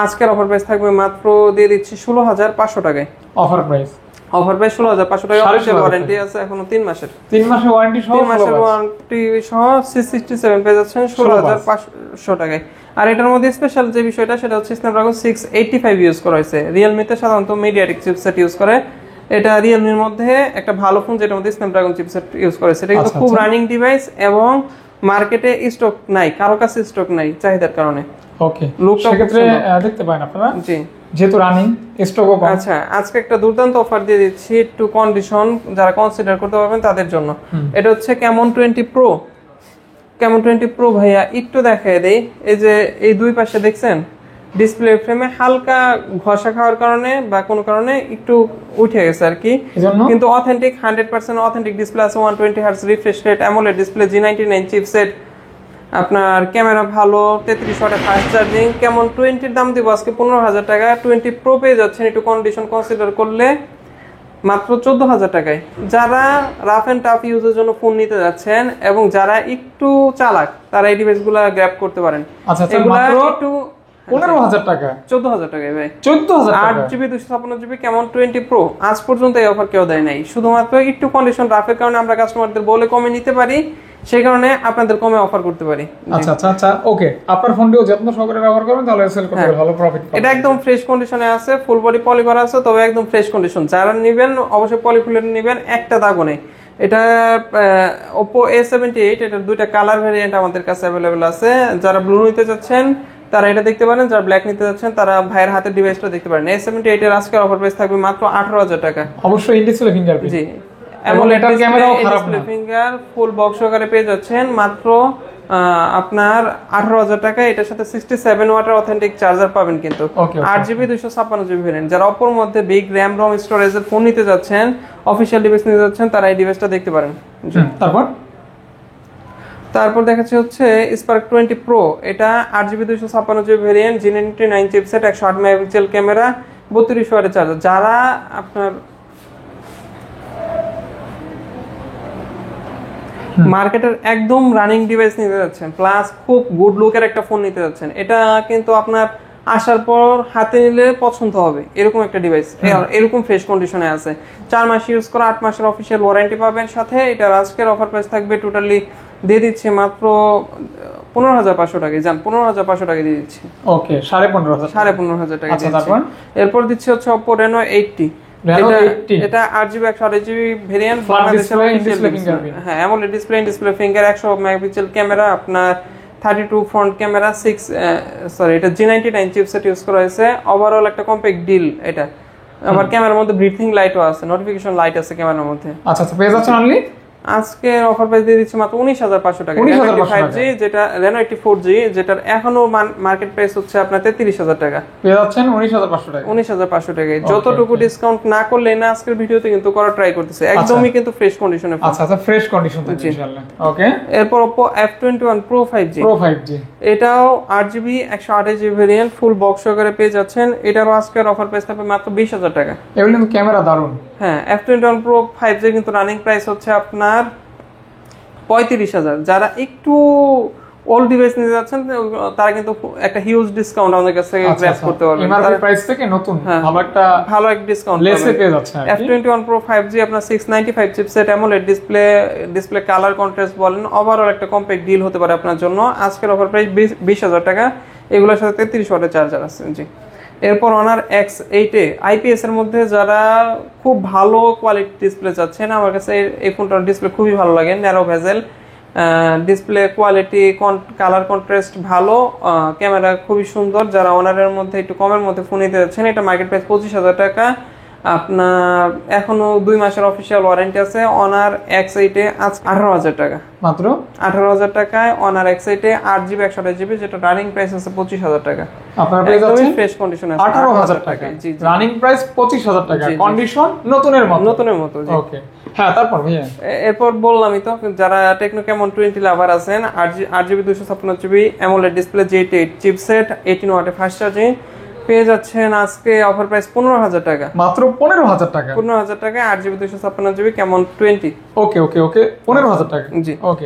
S1: আজকের অফার প্রাইস থাকবে মাত্র দিয়ে দিচ্ছি 16,500 টাকায়।
S2: অফার প্রাইস
S1: 16,500 টাকা। অফিশিয়াল ওয়ারেন্টি আছে এখনো 3 মাসের।
S2: 3 মাসের ওয়ারেন্টি সহ,
S1: 3 মাসের ওয়ারেন্টি সহ C67 পেয়ে যাচ্ছেন 16,500 টাকায়। আর এটার মধ্যে স্পেশাল যে বিষয়টা সেটা হচ্ছে স্ন্যাপড্রাগন 685 ইউজ করা হয়েছে। রিয়েলমিতে সাধারণত মিডিয়াটেক চিপসেট ইউজ করে, এটা রিয়েলমির মধ্যে একটা ভালো ফোন যেটার মধ্যে স্ন্যাপড্রাগন চিপসেট ইউজ করেছে। এটা কিন্তু খুব রানিং ডিভাইস এবং মার্কেটে স্টক নাই, কারো কাছে স্টক নাই চাহিদার কারণে।
S2: ওকে, সেক্ষেত্রে দেখতে পারেন আপনারা।
S1: জি,
S2: যেহেতু রানিং স্টকও কম।
S1: আচ্ছা, আজকে একটা দুর্দান্ত অফার দিয়ে দিচ্ছি টু কন্ডিশন যারা কনসিডার করতে পারবেন তাদের জন্য। এটা হচ্ছে Camon 20 Pro। Camon 20 Pro ভাইয়া একটু দেখায় দেই, এই যে এই দুই পাশে দেখছেন ডিসপ্লে ফ্রেমে হালকা ঘষা খাওয়ার কারণে বা কোনো কারণে একটু উঠে গেছে আর কি, কিন্তু অথেন্টিক 100% অথেন্টিক ডিসপ্লে আছে, 120 hertz refresh rate, AMOLED display, G99 chipset, আপনার ক্যামেরা ভালো, 33 ওয়াটের ফাস্ট চার্জিং। Camon 20 দাম দিব আজকে 15,000 টাকা। 20 Pro পেয়ে যাচ্ছেন একটু কন্ডিশন কনসিডার করলে মাত্র 14,000 টাকায়। যারা রাফ এন্ড টাফ ইউজের জন্য ফোন নিতে যাচ্ছেন এবং যারা একটু চালাক তারা এই ডিভাইসগুলো গ্র্যাব করতে পারেন।
S2: আচ্ছা, মাত্র একটু 15,000 টাকা,
S1: 14,000 টাকায় ভাই।
S2: 14,000 টাকা,
S1: 8GB 256GB Camon 20 Pro। আজ পর্যন্ত এই অফার কেউ দেয় নাই, শুধুমাত্র একটু কন্ডিশন রাফের কারণে আমরা কাস্টমারদের বলে কমে নিতে পারি, সেই কারণে আপনাদের কমে অফার করতে পারি।
S2: আচ্ছা আচ্ছা আচ্ছা, ওকে। আপনার ফোনটিও যত্ন সহকারে ব্যবহার করবেন তাহলে সেল করতে ভালো প্রফিট পাবেন।
S1: এটা একদম ফ্রেশ কন্ডিশনে আছে, ফুল বডি পলি করা আছে, তবে একদম ফ্রেশ কন্ডিশন। যারা নেবেন অবশ্যই পলি খুলে নেবেন, একটা দাগও নেই। এটা Oppo A78, এটার দুইটা কালার ভেরিয়েন্ট আমাদের কাছে অ্যাভেলেবেল আছে। যারা ব্লু নিতে চাচ্ছেন তারা এটা দেখতে পারেন, যারা ব্ল্যাক নিতে যাচ্ছেন তারা ভাইয়ের হাতের ডিভাইসটা দেখতে পারেন। A78 এর আজকের অফার প্রাইস থাকবে মাত্র 18,000 টাকা।
S2: অবশ্যই ইন ডিসপ্লে ফিঙ্গারপ্রিন্ট।
S1: জি,
S2: এবং এটার ক্যামেরাও খারাপ না,
S1: ফিঙ্গার ফুল বক্স সহকারে পেয়ে যাচ্ছেন মাত্র আপনার 18,000 টাকা। এটার সাথে 67 ওয়াটের অথেন্টিক চার্জার পাবেন কিন্তু। 8GB 256GB variant. যারা অপর মধ্যে বিগ র্যাম রম স্টোরেজের ফোন নিতে যাচ্ছেন, অফিশিয়াল ডিভাইস নিতে যাচ্ছেন, তারা এই ডিভাইসটা দেখতে পারেন। তারপর দেখাচ্ছে হচ্ছে Spark 20 Pro। এটা 8GB 256GB variant, G99 chipset, 108 megapixel camera, 32 ওয়াটের চার্জার। যারা আপনার মার্কেটের একদম রানিং ডিভাইস নিতে যাচ্ছেন প্লাস খুব গুড লুকের একটা ফোন নিতে যাচ্ছেন, এটা কিন্তু আপনার আসার পর হাতে নিলে পছন্দ হবে এরকম একটা ডিভাইস, এরকম ফ্রেশ কন্ডিশনে আছে। 4 মাস ইউজ করা, 8 মাসের অফিশিয়াল ওয়ারেন্টি পাবেন সাথে। এটার আজকের অফার প্রাইস থাকবে টোটালি দিয়ে দিচ্ছি মাত্র 15,500 টাকায়। যান, 15,500 টাকা দিয়ে দিচ্ছি।
S2: ওকে,
S1: 15,500 টাকা দিচ্ছি। এরপর দিচ্ছি হচ্ছে Oppo Reno 80। এটা 8GB 128GB ভেরিয়েন্ট, হ্যাঁ AMOLED display, display finger, 100 megapixel camera, আপনার 32 ফ্রন্ট ক্যামেরা, এটা G99 চিপসেট ইউজ করা হয়েছে। ওভারঅল একটা কম্প্যাক্ট ডিল এটা। আবার ক্যামেরার মধ্যে ব্রিথিং লাইটও আছে, নোটিফিকেশন লাইট আছে ক্যামেরার মধ্যে।
S2: আচ্ছা আচ্ছা, পেয়ে যাচ্ছেন অনলি
S1: আজকে অফার প্রাইস দিয়ে দিচ্ছি মাত্র 19,500 টাকা। 5G যেটা Reno 84G, যেটার এখনো মার্কেট প্রাইস হচ্ছে আপনার 33,000 টাকা।
S2: পেয়ে যাচ্ছেন 19,500 টাকা।
S1: 19,500 টাকায় যতটুকু ডিসকাউন্ট না করলে না আজকের ভিডিওতে কিন্তু করা ট্রাই করতেছে, একদমই কিন্তু ফ্রেশ কন্ডিশনে।
S2: আচ্ছা আচ্ছা, ফ্রেশ কন্ডিশন থাকবে ইনশাআল্লাহ। ওকে,
S1: এরপর Oppo F21 Pro 5G। এটাও 8GB 128GB variant, full box সহকারে পেয়ে যাচ্ছেন। এটারও আজকের অফার প্রাইস থাকবে মাত্র 20,000 টাকা।
S2: এগুলো কিন্তু ক্যামেরা দারুন।
S1: হ্যাঁ, F21 Pro 5G কিন্তু রানিং প্রাইস হচ্ছে আপনার 35,000। যারা একটু ওল্ড ডিভাইস নিতে যাচ্ছেন তারা কিন্তু একটা হিউজ ডিসকাউন্ট আমাদের কাছ থেকে গ্র্যাব করতে পারবেন।
S2: এমআরপি প্রাইস থেকে নতুন ভালো একটা
S1: ডিসকাউন্ট
S2: লেসে পেয়ে যাচ্ছে।
S1: F21 Pro 5G আপনার 695 chipset, AMOLED display colour contrast বলেন, ওভারঅল একটা কম্প্যাক্ট ডিল হতে পারে আপনার জন্য। আজকের অফার প্রাইস 20,000 টাকা। এগুলোর সাথে 33 ওয়াটের চার্জার আছে। জি, এরপর অনার X8 এ IPS এর মধ্যে যারা খুব ভালো কোয়ালিটি ডিসপ্লে চাচ্ছেন, আমার কাছে এই ফোনটার ডিসপ্লে খুবই ভালো লাগে। Narrow bezel display quality, colour contrast ভালো, ক্যামেরা খুবই সুন্দর। যারা অনারের মধ্যে একটু কমের মধ্যে ফোন নিতে যাচ্ছেন, এটা মার্কেট প্রাইস 25,000 টাকা। আপনার এখনো 2 মাসের অফিসিয়াল ওয়ারেন্টি আছে। অনার X8 এ আজ 18,000 টাকা,
S2: মাত্র
S1: 18,000 টাকায় অনার X8 এ 8GB 128GB, যেটা রানিং প্রাইস আছে 25,000 টাকা।
S2: আপনারা পেয়ে যাচ্ছেন
S1: ফ্রেশ কন্ডিশনে
S2: 18,000 টাকা,
S1: জি
S2: রানিং প্রাইস 25,000 টাকা, কন্ডিশন নতুনের মতো।
S1: নতুনের মতো, জি।
S2: ওকে, হ্যাঁ, তারপর ভাইয়া
S1: এরপর বললামই তো, যারা টেকনো ক্যামন 20 লাভার আছেন, 8GB 256GB AMOLED display, J8 chipset, 18 ওয়াটের ফাস্ট চার্জিং পেয়ে যাচ্ছেন আজকে অফার প্রাইস 15,000 টাকা,
S2: মাত্র 15,000 টাকা।
S1: 15,000 টাকা 8GB 256GB ক্যামন 20।
S2: ওকে ওকে ওকে, 15,000 টাকা,
S1: জি।
S2: ওকে,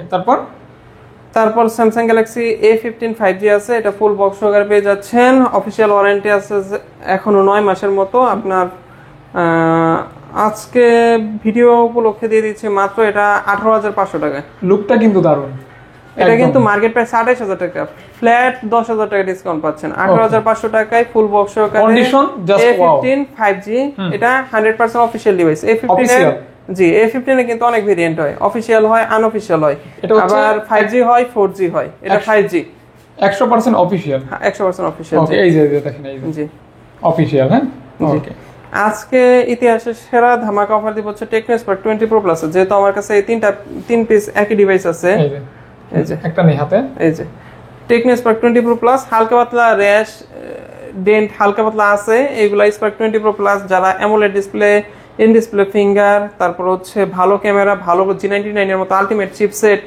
S2: তারপর
S1: স্যামসাং গ্যালাক্সি A15 5G আছে, এটা ফুল বক্স সহকারে পেয়ে যাচ্ছেন। অফিসিয়াল ওয়ারেন্টি আছে এখনো 9 মাসের মতো। আপনার আজকে ভিডিও উপলক্ষে দিয়ে দিচ্ছি মাত্র এটা 18,500 টাকা।
S2: লুকটা কিন্তু দারুণ।
S1: এটা কিন্তু মার্কেট প্রাইস 28,000 টাকা, ফ্ল্যাট 10,000 টাকা ডিসকাউন্ট পাচ্ছেন। 18,500 টাকায় ফুল বক্স সহকারে
S2: condition just wow.
S1: A15 5G, এটা 100% অফিশিয়াল ডিভাইস। A15 এর জি, A15 এ কিন্তু অনেক ভেরিয়েন্ট হয়, অফিশিয়াল হয়, আনঅফিশিয়াল হয়, আবার 5G হয়, 4G হয়। এটা 5G
S2: 100% অফিশিয়াল,
S1: 100% অফিশিয়াল।
S2: ওকে, এই যে দেখেন, এই
S1: জি
S2: অফিশিয়াল, হ্যাঁ, ওকে।
S1: আজকে ইতিহাসের সেরা ধামাকা অফার দিব হচ্ছে টেকনো স্পার্ক 20 Pro Plus। যেহেতু আমার কাছে এই তিন পিস একই ডিভাইস আছে,
S2: এই যে একটা নেই হাতে, এই যে
S1: টেকনো স্পার্ক 20 Pro Plus। হালকা পাতলা র্যাশ ডেন্ট হালকা পাতলা আছে, এইগুলা স্পার্ক 20 Pro Plus। যারা AMOLED display, in display finger, তারপর হচ্ছে ভালো ক্যামেরা, ভালো G99 এর মতো আলটিমেট চিপসেট,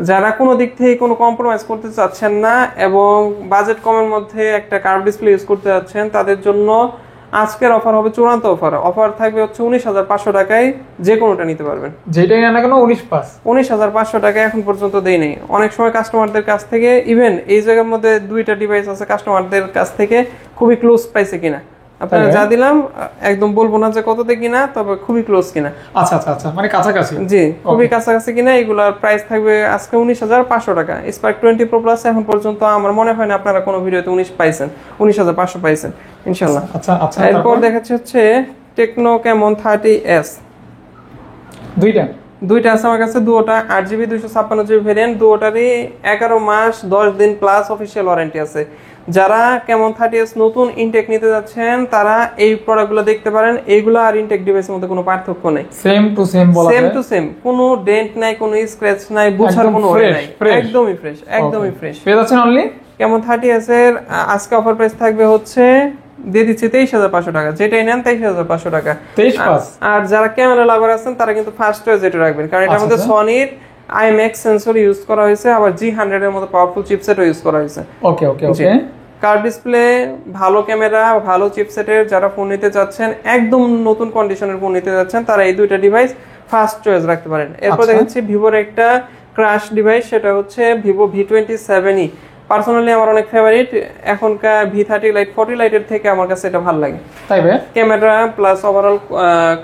S1: যারা কোনো দিক থেকে কোনো কম্প্রোমাইজ করতে চাচ্ছেন না এবং বাজেট কমের মধ্যে একটা কার্ভ ডিসপ্লে ইউজ করতে যাচ্ছেন, তাদের জন্য আজকের অফার হবে চূড়ান্ত অফার। অফার থাকবে হচ্ছে 19,500 টাকায়, যে কোনোটা নিতে পারবেন।
S2: যেটাই না কেন
S1: 19,500 টাকা এখন পর্যন্ত দেই নেই। অনেক সময় কাস্টমারদের কাছ থেকে, ইভেন এই জায়গার মধ্যে 2টা ডিভাইস আছে কাস্টমারদের কাছ থেকে খুবই ক্লোজ প্রাইসে কিনা। আপনারা যা দিলাম একদম বলবো না যে কততে কিনা, তবে খুবই ক্লোজ কিনা।
S2: আচ্ছা আচ্ছা আচ্ছা, মানে কাছাকাছি,
S1: জি, খুবই কাছাকাছি কিনা। এগুলার প্রাইস থাকবে আজকে 19,500 টাকা। স্পার্ক 20 Pro Plus এখন পর্যন্ত আমার মনে হয় না আপনারা কোনো ভিডিওতে 19,500 পাইছেন ইনশাআল্লাহ।
S2: আচ্ছা আচ্ছা,
S1: এরপর দেখাচ্ছে হচ্ছে টেকনো ক্যামন 30s। দুইটা আছে আমার কাছে, দুটোটা 8GB 256GB ভেরিয়েন্ট, দুটোটারই 11 মাস 10 দিন প্লাস অফিসিয়াল ওয়ারেন্টি আছে। যারা কেমন 30s নতুন ইনটেক নিতে যাচ্ছেন, তারা এই প্রোডাক্টগুলো দেখতে পারেন। এইগুলো আর ইনটেক ডিভাইসের মধ্যে কোনো পার্থক্য নেই,
S2: সেম টু সেম বলা যায়,
S1: সেম টু সেম, কোনো ডেন্ট নাই, কোনো স্ক্র্যাচ নাই, বুঝার কোনো ওয়ে নাই, একদমই ফ্রেশ, একদমই ফ্রেশ
S2: পেয়ে যাচ্ছেন অনলি
S1: কেমন 30s এর। আজকে অফার প্রাইস থাকবে হচ্ছে দিয়ে দিচ্ছি 23,500 টাকা, যেটাই নেন 23,500 টাকা। আর যারা ক্যামেরা লাভার আছেন তারা কিন্তু ফার্স্ট চয়েস যেটা রাখবেন, কারণ এটার মধ্যে সনির IMX সেন্সর ইউজ করা হয়েছে, আবার G100 এর মতো পাওয়ারফুল চিপসেটও ইউজ করা হয়েছে।
S2: ওকে ওকে ওকে,
S1: কার্ভ ডিসপ্লে, ভালো ক্যামেরা, ভালো চিপসেটের যারা ফোন নিতে যাচ্ছেন, একদম নতুন কন্ডিশনের ফোন নিতে যাচ্ছেন, তারা এই দুইটা ডিভাইস ফার্স্ট চয়েস রাখতে পারেন। এরপর দেখাচ্ছি ভিভোর একটা ক্রাশ ডিভাইস, সেটা হচ্ছে ভিভো V27e। পার্সোনালি আমার অনেক ফেভারিট। এখনকার V30 লাইট 40 লাইটের থেকে আমার কাছে এটা ভালো লাগে।
S2: তাই ভাই,
S1: camera plus overall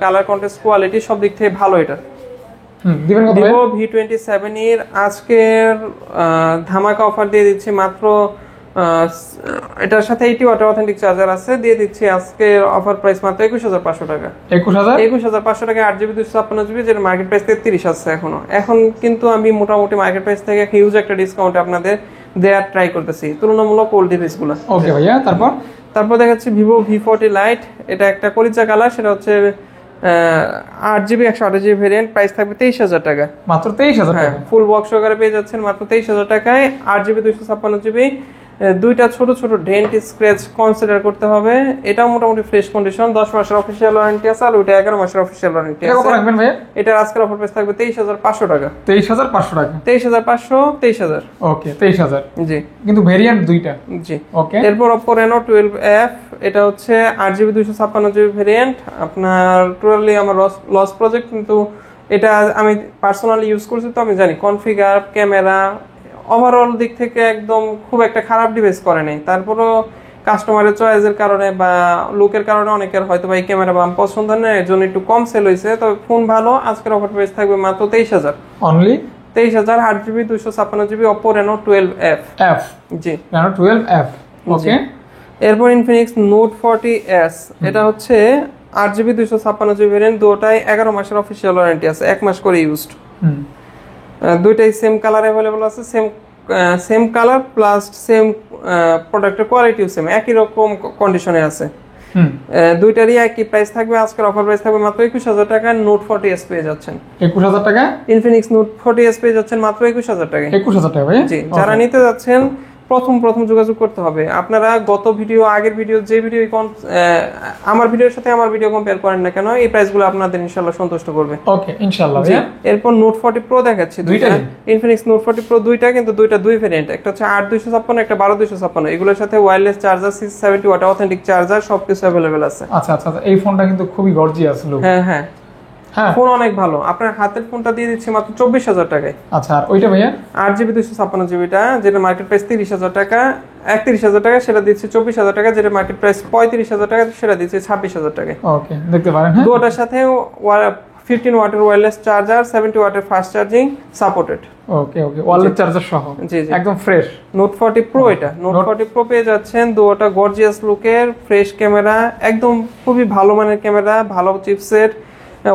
S1: colour contrast quality সব দিক থেকে ভালো এটা। ভিভো V27 এর আজকের ধামাকা অফার দিয়ে দিচ্ছি মাত্র, এটার সাথে 80 ওয়াটের অথেন্টিক চার্জার আছে, দিয়ে দিচ্ছি আজকের অফার প্রাইস মাত্র 21,500 টাকা। 21,500 টাকা 8GB 256GB, যেটা মার্কেট প্রাইস 33 আছে এখনো। এখন কিন্তু আমি মোটামুটি মার্কেট প্রাইস থেকে হিউজ একটা ডিসকাউন্ট আপনাদের দেওয়ার ট্রাই করতেছি তুলনামূলক ওল্ড ডিভাইসগুলো।
S2: ওকে ভাইয়া,
S1: তারপর দেখাচ্ছি ভিভো V40 লাইট, এটা একটা কলিজা কালার, সেটা হচ্ছে 8GB 128GB ভেরিয়েন্ট, প্রাইস থাকবে 23,000 টাকা,
S2: মাত্র 23,000 টাকা।
S1: ফুল বক্স সহকারে পেয়ে যাচ্ছেন মাত্র 23,000 টাকায়, 8GB 256GB। দুইটা ছোট ছোট ডেন্ট স্ক্র্যাচ কনসিডার করতে হবে। এটাও মোটামুটি ফ্রেশ কন্ডিশন, 10 মাসের অফিসিয়াল ওয়ারেন্টি আছে, আর ওইটা 11 মাসের অফিসিয়াল ওয়ারেন্টি আছে।
S2: কত রাখবেন ভাই?
S1: এটার আজকের অফার প্রাইস থাকবে 23,500 টাকা।
S2: 23,500 টাকা,
S1: 23,500, 23,000।
S2: ওকে, 23,000।
S1: জি,
S2: কিন্তু ভেরিয়েন্ট দুইটা।
S1: জি,
S2: ওকে।
S1: এরপর Oppo Reno 12F, এটা হচ্ছে 8GB 256GB ভেরিয়েন্ট। আপনার টোটালি আমার লস প্রজেক্ট, কিন্তু এটা আমি পার্সোনালি ইউজ করছি, তো আমি জানি কনফিগার, ক্যামেরা, ওভারঅল দিক থেকে একদম খুব একটা খারাপ ডিভাইস করে নাই। তারপরও কাস্টমারের চয়েসের কারণে বা লুকের কারণে অনেকের হয়তো বা এই ক্যামেরা বাম পছন্দ নেই, এর জন্য একটু কম সেল হয়েছে। তবে ফোন ভালো। আজকের অফার প্রাইস থাকবে মাত্র 23,000,
S2: only
S1: 23,000, 8GB 256GB Oppo Reno 12F।
S2: জি, Reno 12F। ওকে।
S1: এরপর ইনফিনিক্স নোট 40s, এটা হচ্ছে 8GB 256GB ভেরিয়েন্ট, দুটোটাই 11 মাসের অফিসিয়াল ওয়ারেন্টি আছে, 1 মাস করে ইউজড। দুইটাই সেম কালার অ্যাভেলেবল আছে, সেম কালার প্লাস সেম প্রোডাক্টের কোয়ালিটিও সেম, একই রকম কন্ডিশনে আছে। দুইটারই একই প্রাইস থাকবে, আজকের অফার প্রাইস থাকবে মাত্র 21,000 টাকা। নোট 40s পেয়ে যাচ্ছেন
S2: 21,000 টাকা।
S1: ইনফিনিক্স নোট 40s পেয়ে যাচ্ছেন মাত্র 21,000 টাকায়।
S2: 21,000 টাকা ভাই।
S1: জি, যারা নিতে যাচ্ছেন প্রথম যোগাযোগ করতে হবে। আপনারা গত ভিডিও, আগের ভিডিও, যে ভিডিও আমার ভিডিওর সাথে আমার ভিডিও কম্পেয়ার করেন না কেন, এই প্রাইসগুলো আপনাদের ইনশাআল্লাহ সন্তুষ্ট করবে।
S2: ওকে ইনশাআল্লাহ।
S1: এরপর নোট 40 প্রো দেখাচ্ছি, দুইটা ইনফিনিক্স নোট 40 প্রো, দুইটা কিন্তু দুই ভেরিয়েন্ট, একটা হচ্ছে 8256, একটা 12256। এগুলোর সাথে wireless charger, 670 watt authentic charger, সবকিছু अवेलेबल আছে।
S2: আচ্ছা আচ্ছা, এই ফোনটা কিন্তু খুবই গর্জিয়াস লুক।
S1: হ্যাঁ, ফোন অনেক ভালো। আপনার হাতের ফোনটা দিয়ে দিচ্ছি মাত্র 24,000 টাকায়।
S2: আচ্ছা, আর ওইটা ভাইয়া
S1: 8GB 256GBটা, যেটা মার্কেট প্রাইস 30,000 টাকা, 31,000 টাকা, সেটা দিচ্ছি 24,000 টাকা। যেটা মার্কেট প্রাইস 35,000 টাকা, সেটা দিচ্ছি 26,000 টাকায়।
S2: ওকে, দেখতে পারেন। হ্যাঁ,
S1: দুটোর সাথে 15 ওয়াটের ওয়্যারলেস চার্জার, 70 ওয়াটের ফাস্ট চার্জিং সাপোর্টেড।
S2: ওকে, ওয়্যারলেস চার্জার সহ,
S1: জি
S2: একদম ফ্রেশ।
S1: নোট 40 প্রো, এটা নোট 40 প্রো পেয়ে যাচ্ছেন, দুটোটা গর্জিয়াস লুকের, ফ্রেশ ক্যামেরা, একদম খুবই ভালো মানের ক্যামেরা, ভালো চিপসেট,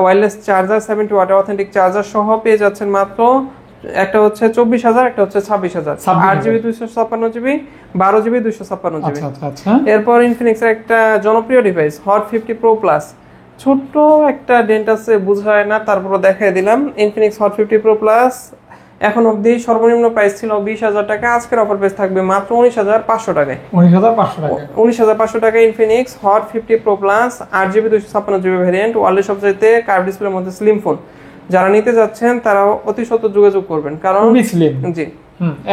S1: ওয়্যারলেস চার্জার, 70 ওয়াটের অথেন্টিক চার্জার সহ পেয়ে যাচ্ছেন মাত্র, একটা হচ্ছে 24,000, একটা হচ্ছে 26,000। 8GB 256GB, 12GB 256GB।
S2: আচ্ছা।
S1: এরপর ইনফিনিক্সের একটা জনপ্রিয় ডিভাইস হট 50 প্রো প্লাস, ছোট্ট একটা ডেন্ট আছে, বোঝায় না, তারপরে দেখাই দিলাম। ইনফিনিক্স হট 50 প্রো প্লাস এখন অবধি সর্বনিম্ন প্রাইস ছিল 20,000 টাকা, আজকের অফার প্রাইস থাকবে মাত্র 19,500 টাকায়। 19,500 টাকা Infinix hot 50 pro plus, 8GB 256GB variant, ওয়ার্ল্ডের সবচাইতে কার্ভ ডিসপ্লের মধ্যে স্লিম ফোন। যারা নিতে যাচ্ছেন তারা অতি সত্বর যোগাযোগ করবেন, কারণ
S2: স্লিম,
S1: জি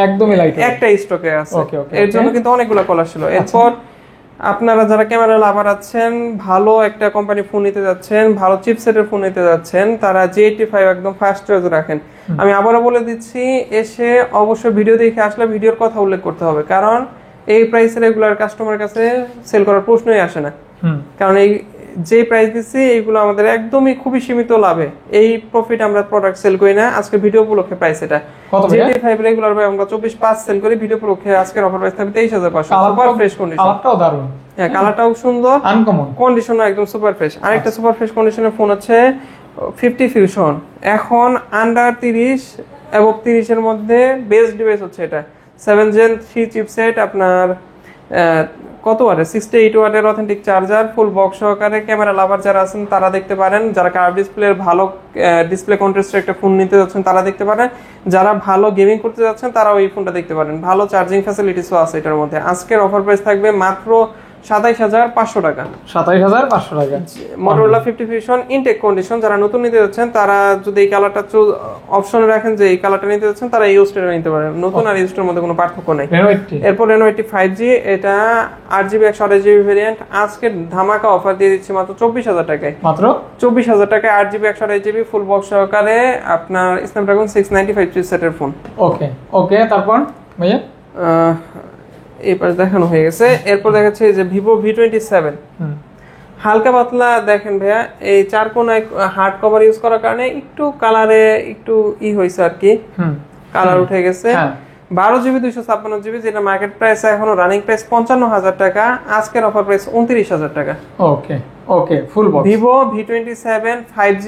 S2: একদমই লাইট,
S1: একটা স্টকে আছে। এর জন্য কিন্তু অনেকগুলো কলার ছিল। এরপর আপনারা যারা ক্যামেরা লাভার আছেন, ভালো একটা কোম্পানি ফোন নিতে যাচ্ছেন, ভালো চিপসেটের ফোন নিতে যাচ্ছেন, তারা G85 একদম ফার্স্ট চয়েস রাখেন। আমি আবারও বলে দিচ্ছি, এসে অবশ্যই ভিডিও দেখে আসলে ভিডিওর কথা উল্লেখ করতে হবে, কারণ এই প্রাইসে রেগুলার কাস্টমারের কাছে সেল করার প্রশ্নই আসে না। কারণ এই যে প্রাইস দিচ্ছি এইগুলো আমাদের একদমই খুবই সীমিত লাভে, এই প্রফিট আমরা প্রোডাক্ট সেল করি না। আজকে ভিডিও উপলক্ষে প্রাইস এটা G85 রেগুলার ভাই আমরা 24/5 সেল করি, ভিডিও উপলক্ষে আজকের অফার প্রাইস থাকবে 23,500। সুপার ফ্রেশ কন্ডিশন,
S2: কালারটাও দারুণ।
S1: হ্যাঁ, কালারটাও সুন্দর,
S2: আনকমন,
S1: কন্ডিশনও একদম সুপার ফ্রেশ। আরেকটা সুপার ফ্রেশ কন্ডিশনের ফোন আছে 50 ফিউশন, এখন আন্ডার 30 এবং 30 এর মধ্যে বেস্ট ডিভাইস হচ্ছে এটা। 7 Gen 3 চিপসেট, আপনার কত ওয়াটের 68 ওয়াটের অথেন্টিক চার্জার, ফুল বক্স সহকারে। ক্যামেরা লাভার যারা আছেন তারা দেখতে পারেন, যারা কার্ভ ডিসপ্লের ভালো ডিসপ্লে কন্ট্রাস্টের একটা ফোন নিতে যাচ্ছেন তারা দেখতে পারেন, যারা ভালো গেমিং করতে যাচ্ছেন তারাও এই ফোনটা দেখতে পারেন। ভালো চার্জিং ফ্যাসিলিটিসও আছে এটার মধ্যে। আজকের অফার প্রাইস থাকবে মাত্র 27,500 টাকা।
S2: 27,500 টাকা।
S1: Motorola 50 Fusion ইনটেক কন্ডিশন, যারা নতুন নিতে যাচ্ছেন তারা যদি এই কালারটা অপশনে রাখেন যে এই কালারটা নিতে যাচ্ছেন, তারা ইউজড নিতে পারেন। নতুন আর ইউজডের মধ্যে কোনো পার্থক্য নাই। এরপর Reno 80 5G, এটা 8GB 128GB ভেরিয়েন্ট, আজকে ধামাকা অফার দিয়ে দিচ্ছি মাত্র 24,000 টাকায়।
S2: মাত্র
S1: 24,000 টাকায় 8GB 128GB ফুল বক্স সহকারে আপনার স্ন্যাপড্রাগন 695 চিপসেটের ফোন।
S2: ওকে, তারপর ভাইয়া
S1: এই পাশ দেখানো হয়ে গেছে। এরপর দেখাচ্ছে যে Vivo V27, হালকা পাতলা দেখেন ভাইয়া, এই চার কোনায় হার্ড কভার ইউজ করার কারণে একটু কালারে একটু হয়েছে আর কি, কালার উঠে গেছে। 12GB 256GB, যেটা মার্কেট প্রাইস এখনো রানিং প্রাইস 55,000 টাকা, আজকের অফার প্রাইস 29,000 টাকা।
S2: Okay, full box
S1: Vivo V27 5G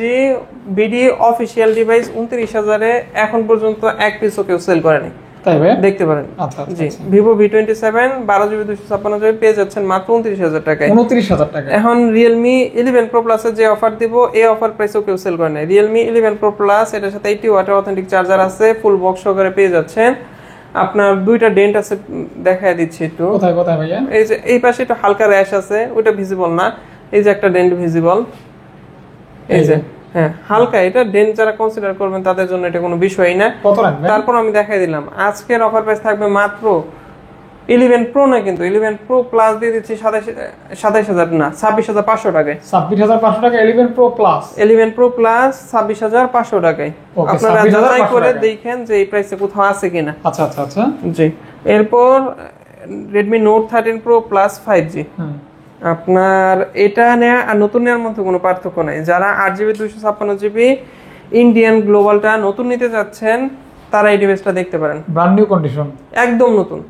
S1: BD official device 29,000 এ এখন পর্যন্ত এক পিসও কেউ সেল করেনি,
S2: তাই ভাই
S1: দেখতে পারেন।
S2: আচ্ছা,
S1: জি, Vivo V27 12GB 256GB পেয়ে যাচ্ছেন মাত্র 29,000 টাকায়।
S2: 29,000 টাকা।
S1: এখন Realme 11 Pro Plus এর যে অফার দিব, এই অফার প্রাইসও কেউ সেল করে না। Realme 11 Pro Plus, এটার সাথে 80 ওয়াটের অথেন্টিক চার্জার আছে, ফুল বক্স সহকারে পেয়ে যাচ্ছেন। আপনার দুইটা ডেন্ট আছে, দেখায় দিচ্ছি একটু।
S2: কোথায় ভাইয়া?
S1: এই যে এই পাশে একটু হালকা র্যাশ আছে, ওটা ভিজিবল না। এই যে একটা ডেন্ট ভিজিবল, এই যে হ্যাঁ হালকা, এটা ডেন্ট যারা কনসিডার করবেন তাদের জন্য এটা কোনো বিষয়ই না।
S2: কত রাখবেন?
S1: তারপর আমি দেখাই দিলাম আজকের অফার প্রাইস থাকবে মাত্র 11 Pro না, কিন্তু 11 Pro Plus দিয়ে দিচ্ছি 27,000 না 26,500 টাকায়।
S2: 26,500 টাকা 11 Pro Plus।
S1: 11 Pro Plus 26,500 টাকায়। আপনারা যাচাই করে দেখেন যে এই প্রাইসে কোথাও আছে কিনা।
S2: আচ্ছা।
S1: জি, এরপর Redmi Note 13 Pro Plus 5G, আপনার এটা নেয়া আর নতুন নেওয়ার মধ্যে কোনো পার্থক্য নাই। যারা 8GB 256GB ইন্ডিয়ান গ্লোবালটা নতুন নিতে যাচ্ছেন তারা এই ডিভাইসটা দেখতে পারেন।
S2: ব্র্যান্ড নিউ কন্ডিশন,
S1: একদম নতুন।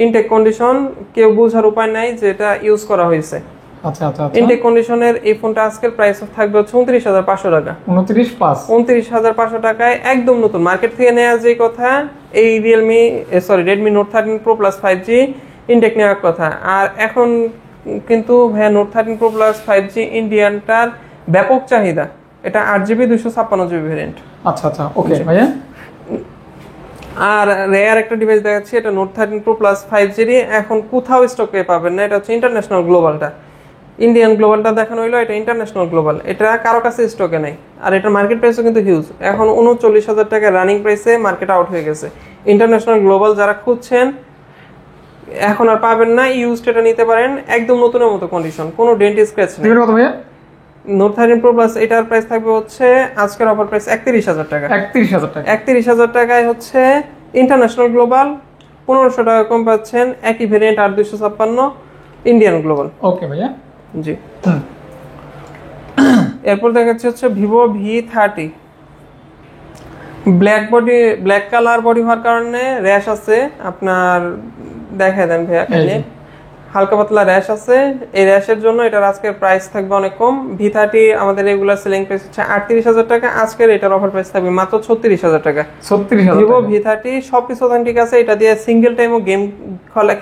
S1: ইনটেক কন্ডিশন, কেউ বোঝার উপায় নাই যে এটা ইউজ করা হয়েছে।
S2: আচ্ছা আচ্ছা আচ্ছা,
S1: ইনটেক কন্ডিশনের এই ফোনটা আজকের প্রাইস থাকবে হচ্ছে 29,500 টাকা। 29,500 টাকায় একদম নতুন, মার্কেট থেকে নেওয়া যে কথা, এই Redmi note 13 pro plus 5G intact নেওয়ার কথা। আর এখন কিন্তু ভাইয়া নোট 13 প্রো প্লাস 5G ইন্ডিয়ানটার ব্যাপক চাহিদা। এটা 8GB 256GB ভেরিয়েন্ট।
S2: আচ্ছা আচ্ছা, ওকে ভাইয়া।
S1: আর রেয়ার একটা ডিভাইস দেখাচ্ছি, এটা নোট 13 প্রো প্লাস 5G এখন কোথাও স্টকে পাবেন না। এটা হচ্ছে ইন্টারন্যাশনাল গ্লোবালটা, ইন্ডিয়ান গ্লোবালটা দেখানো হইলো, এটা ইন্টারন্যাশনাল গ্লোবাল, এটা কারো কাছে স্টকে নেই। আর এটার মার্কেট প্রাইসও কিন্তু হিউজ, এখন 39,000 টাকা রানিং প্রাইসে মার্কেট আউট হয়ে গেছে। ইন্টারন্যাশনাল গ্লোবাল যারা খুঁজছেন এখন আর পাবেন না, ইউজড এটা নিতে পারেন, একদম নতুনের মতো কন্ডিশন, কোনো ডেন্ট স্ক্র্যাচ নেই। নোট 13 প্রো প্লাস এটার প্রাইস থাকবে হচ্ছে আজকের অফার প্রাইস 31,000 টাকা। 31,000 টাকায় হচ্ছে ইন্টারন্যাশনাল গ্লোবাল, 1500 টাকা কম পাচ্ছেন, একই ভেরিয়েন্ট 8256 ইন্ডিয়ান গ্লোবাল।
S2: ওকে ভাইয়া,
S1: জি। এরপর দেখাচ্ছি হচ্ছে Vivo V30, black colour body হওয়ার কারণে র্যাশ আছে আপনার, দেখাই দেন ভাইয়া, হালকা পাতলা র্যাশ আছে। এই র্যাশের জন্য এটার আজকের প্রাইস থাকবে অনেক কম। V30 আমাদের রেগুলার সেলিং প্রাইস হচ্ছে 38,000 টাকা, আজকের এটার অফার প্রাইস থাকবে মাত্র 36,000 টাকা। ভিভো V30 সবকিছু অথেন্টিক আছে, এটা দিয়ে সিঙ্গেল টাইমও গেম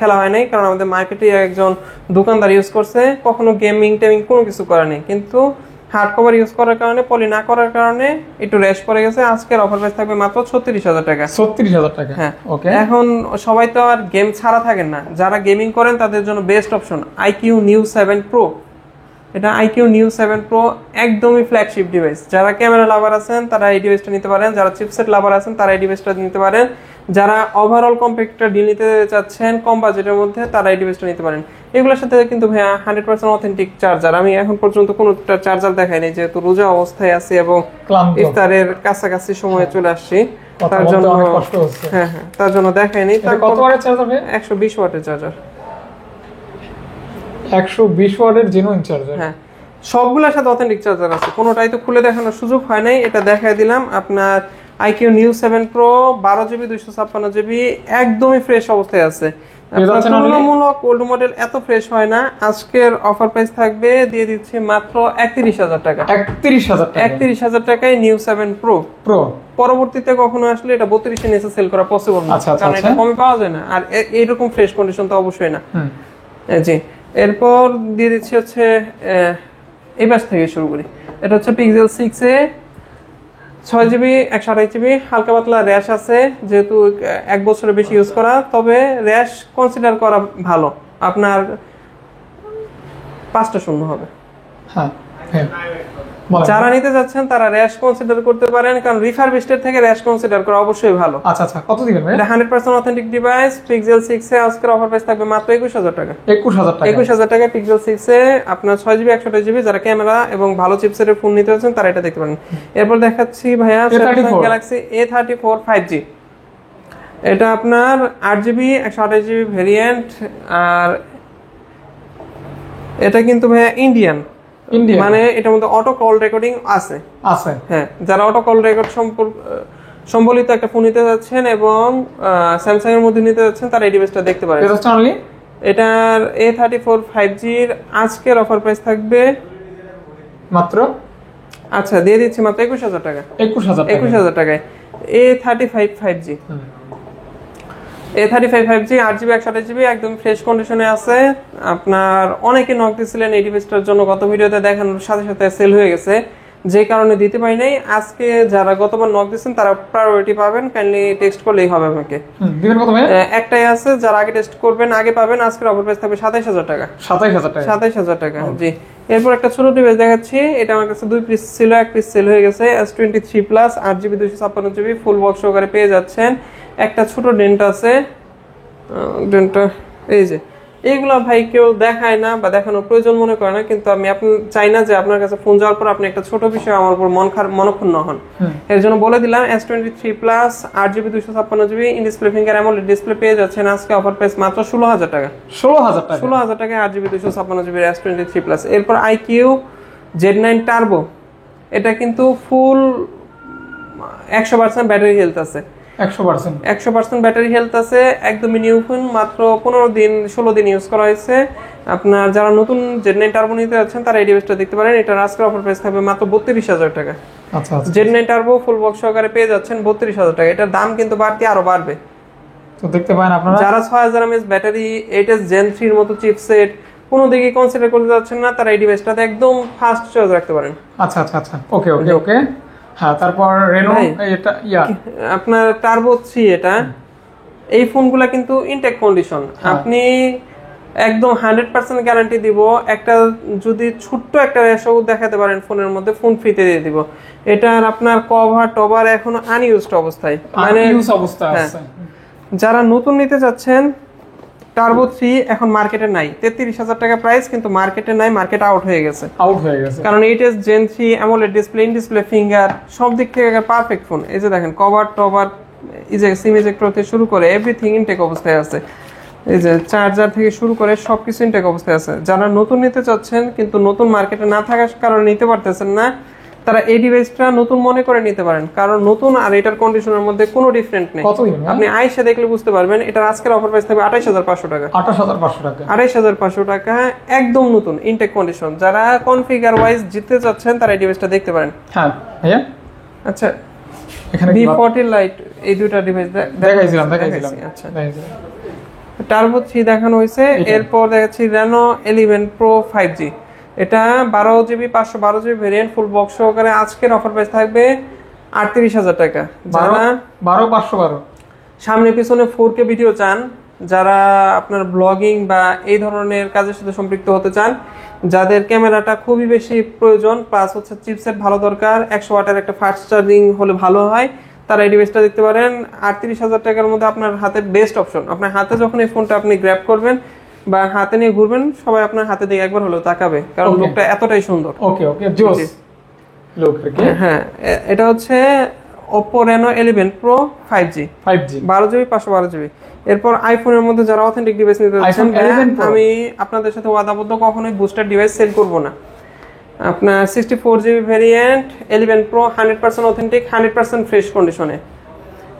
S1: খেলা হয় নাই, কারণ আমাদের মার্কেটে একজন দোকানদার ইউজ করছে, কখনো গেমিং টেমিং কোনো কিছু করে নাই, কিন্তু হার্ড কভার ইউজ করার কারণে, পলি না করার কারণে একটু র্যাশ পড়ে গেছে। আজকের অফার প্রাইস থাকবে মাত্র 36,000 টাকা।
S2: 36,000 টাকা, হ্যাঁ ওকে।
S1: এখন সবাই তো আর গেম ছাড়া থাকেন না, যারা গেমিং করেন তাদের জন্য best option IQ Neo 7 Pro। এটা IQ Neo 7 Pro একদমই ফ্ল্যাগশিপ ডিভাইস। যারা ক্যামেরা লাভার আছেন তারা এই ডিভাইসটা নিতে পারেন, যারা চিপসেট লাভার আছেন তারা এই ডিভাইসটা নিতে পারেন, যারা ওভারঅল কম্প্যাক্টর ডিল নিতে চাচ্ছেন কম বাজেটের মধ্যে তারা এই ডিভাইসটা নিতে পারেন। এগুলোর সাথে কিন্তু ভাইয়া 100% অথেন্টিক চার্জার, আমি এখন পর্যন্ত কোনোটা চার্জার দেখাইনি, যেহেতু রোজা অবস্থায় আছি এবং ইফতারের কাছাকাছি সময়ে চলে আসছি, তার জন্য হ্যাঁ তার জন্য দেখাইনি।
S2: কত ওয়াটের চার্জার ভাই?
S1: 120 ওয়াটের চার্জার।
S2: 120 ওয়াটের জেনুইন চার্জার,
S1: হ্যাঁ সবগুলোর সাথে অথেন্টিক চার্জার আছে, কোনোটাই তো খুলে দেখানোর সুযোগ হয় নাই, এটা দেখাই দিলাম। আপনার IQ Neo 7 Pro 12GB 256GB একদমই ফ্রেশ অবস্থায় আছে। তুলনামূলক ওল্ড মডেল এত ফ্রেশ হয় না। আজকের অফার প্রাইস থাকবে, দিয়ে দিচ্ছি মাত্র 31,000 টাকা। 31,000 টাকায় Neo 7 Pro। পরবর্তীতে কখনো আসলে এটা 32 এর নিচে সেল করা পসিবল না, কারণ এটা কমে পাওয়া যায় না, আর এইরকম ফ্রেশ কন্ডিশন তো অবশ্যই না। জি, এরপর দিয়ে দিচ্ছি হচ্ছে এই পাশ থেকে শুরু করি। এটা হচ্ছে Pixel 6a 6GB 128GB, হালকা পাতলা র্যাশ আছে, যেহেতু 1 বছরের বেশি ইউজ করা, তবে র্যাশ কনসিডার করা ভালো, আপনার 5টা শূন্য হবে। যারা নিতে যাচ্ছেন তারা র্যাশ কনসিডার করতে পারেন, কারণ রিফারবিশড থেকে র্যাশ কনসিডার করা অবশ্যই ভালো।
S2: আচ্ছা আচ্ছা, কত দিবেন ভাই?
S1: এটা 100% অথেন্টিক ডিভাইস। Pixel 6 এ আজকের অফার প্রাইস থাকবে মাত্র 21,000 টাকা। 21,000 টাকা Pixel 6 এ আপনার 6GB 128GB, যারা ক্যামেরা এবং ভালো চিপসেটের ফোন নিতে যাচ্ছেন তারা এটা দেখতে পারেন। এরপর দেখাচ্ছি ভাইয়া Samsung Galaxy A34 5G। এটা আপনার 8GB 128GB ভেরিয়েন্ট, আর এটা কিন্তু ভাইয়া ইন্ডিয়ান, মানে এটার মধ্যে অটো কল রেকর্ডিং আছে। হ্যাঁ, যারা অটো কল রেকর্ড সম্বলিত একটা ফোন নিতে যাচ্ছেন এবং স্যামসাং এর মধ্যে নিতে যাচ্ছেন তারা এই ডিভাইসটা দেখতে পারেন। এটার A34 5G এর আজকের অফার প্রাইস থাকবে মাত্র, আচ্ছা দিয়ে দিচ্ছি মাত্র 21,000 টাকা। 21,000 টাকায় A35 5G। A35 5G 8GB 128GB একদম ফ্রেশ কন্ডিশনে আছে। আপনার অনেকে নক দিছিলেন এই ডিভাইসটার জন্য, গত ভিডিওতে দেখানোর সাথে সাথে সেল হয়ে গেছে, যে কারণে দিতে পারি নাই। আজকে যারা গতবার নক দিয়েছেন তারা প্রায়োরিটি পাবেন, কাইন্ডলি টেক্সট করলেই হবে আমাকে। দিবেন কত ভাই? একটাই আছে, যারা আগে টেক্সট করবেন আগে পাবেন। আজকের অফার প্রাইস থাকবে 27,000 টাকা। 27,000 টাকা, জি। এরপর একটা ছোট ডিভাইস দেখাচ্ছি, এটা আমার কাছে 2 পিস ছিল, 1 পিস সেল হয়ে গেছে। S23 plus 8GB 256GB full box সহকারে পেয়ে যাচ্ছেন। একটা ছোট ডেন্ট আছে, ডেন্টটা এই যে, এইগুলা ভাই কেউ দেখায় না বা দেখানোর প্রয়োজন মনে করে না, কিন্তু আমি চাই না যে আপনার কাছে ফোন যাওয়ার পর আপনি একটা ছোট বিষয় আমার উপর মনক্ষুণ্ণ হন, এর জন্য বলে দিলাম। S23 plus 8GB 256GB in display finger AMOLED display পেয়ে যাচ্ছেন আজকে অফার প্রাইস মাত্র 16,000 টাকা। 16,000 টাকায় 8GB 256GB S23 প্লাস। এরপর IQ Z9 টার্বো, এটা কিন্তু ফুল 100% ব্যাটারি হেলথ আছে।
S2: 100%
S1: 100% ব্যাটারি হেলথ আছে, একদমই নিউ ফোন, মাত্র 15 দিন ইউজ করা হয়েছে। আপনার যারা নতুন জেড 9 টার্বো নিতে যাচ্ছেন তারা এই ডিভাইসটা দেখতে পারেন। এটার আজকের অফার প্রাইস থাকবে মাত্র 32,000 টাকা।
S2: আচ্ছা আচ্ছা,
S1: জেড 9 টার্বো ফুল বক্স সহকারে পেয়ে যাচ্ছেন 32,000 টাকা। এটার দাম কিন্তু আরো বাড়বে।
S2: তো দেখতে পারেন আপনারা
S1: যারা 6000 mAh ব্যাটারি, 8s Gen 3 এর মতো চিপসেট কোনো দিকে কনসিডার করতে যাচ্ছেন না, তারা এই ডিভাইসটাতে একদম ফাস্ট চয়েস রাখতে পারেন।
S2: আচ্ছা আচ্ছা আচ্ছা, ওকে ওকে ওকে। হ্যাঁ, তারপর রেনো এটা
S1: আপনার টার্বো 3, এটা এই ফোনগুলা কিন্তু ইনটেক কন্ডিশন। আপনি একদম 100% গ্যারান্টি দিব, একটা যদি ছোট্ট একটা রেশও দেখাতে পারেন ফোনের মধ্যে, ফোন ফ্রিতে দিয়ে দিব। এটার আপনার কভার টভার এখনো আনইউজড অবস্থায়, মানে
S2: ইউজ অবস্থা আছে।
S1: যারা নতুন নিতে যাচ্ছেন, টার্বো 3 এখন মার্কেটে নাই, 33,000 টাকা প্রাইস, কিন্তু মার্কেটে নাই, মার্কেট আউট হয়ে গেছে। কারণ 8s Gen 3 AMOLED display, in display finger, সব দিক থেকে পারফেক্ট ফোন। এই যে দেখেন কভার টভার, সিম ইজেক্টর থেকে শুরু করে এভরিথিং ইনটেক অবস্থায় আছে। এই যে চার্জার থেকে শুরু করে সবকিছু ইনটেক অবস্থায় আছে। যারা নতুন নিতে চাচ্ছেন কিন্তু নতুন মার্কেটে না থাকার কারণে নিতে পারতেছেন না, তারা এই ডিভাইসটা নতুন মনে করে নিতে পারেন, কারণ নতুন আর এটার কন্ডিশনের মধ্যে কোনো ডিফারেন্ট নেই। আপনি আইসা দেখলে বুঝতে পারবেন। এটার আজকের অফার প্রাইস থাকবে 28,500 টাকা। 28,500 টাকা, একদম নতুন ইনটেক কন্ডিশন। যারা কনফিগার ওয়াইজ জিততে চাচ্ছেন তারা এই ডিভাইসটা দেখতে পারেন।
S2: হ্যাঁ ভাইয়া,
S1: আচ্ছা এখানে V40 লাইট, এই দুটো ডিভাইস
S2: দেখাইছিলাম।
S1: আচ্ছা, টার্বো 3 দেখানো হয়েছে। এরপর দেখাচ্ছি রেনো 11 প্রো 5G। এটা 12GB 512GB variant, full box সহকারে। আজকের অফার প্রাইস থাকবে 38,000 টাকা। যারা
S2: 12
S1: সামনে পিছনে 4K ভিডিও চান, যারা আপনার ব্লগিং বা এই ধরনের কাজের সাথে সম্পৃক্ত হতে চান, যাদের ক্যামেরাটা খুবই বেশি প্রয়োজন, প্লাস হচ্ছে চিপসেট ভালো দরকার, 100 ওয়াটের একটা ফাস্ট চার্জিং হলে ভালো হয়, তারা এই ডিভাইসটা দেখতে পারেন। 38,000 টাকার মধ্যে আপনার হাতে বেস্ট অপশন। আপনার হাতে যখন এই ফোনটা আপনি গ্র্যাব করবেন বা হাতে নিয়ে ঘুরবেন, সবাই আপনার হাতে দিয়ে একবার হলেও তাকাবে, কারণ লুকটা এতটাই সুন্দর।
S2: ওকে ওকে, জোস লুক।
S1: হ্যাঁ, এটা হচ্ছে Oppo Reno 11 Pro 5G 12GB 512GB। এরপর আইফোনের মধ্যে যারা অথেন্টিক ডিভাইস নিতে যাচ্ছেন, আমি আপনাদের সাথে ওয়াদাবদ্ধ কখনোই বুস্টার ডিভাইস সেল করব না। আপনার 64GB variant 11 Pro 100% authentic, 100% fresh কন্ডিশনে,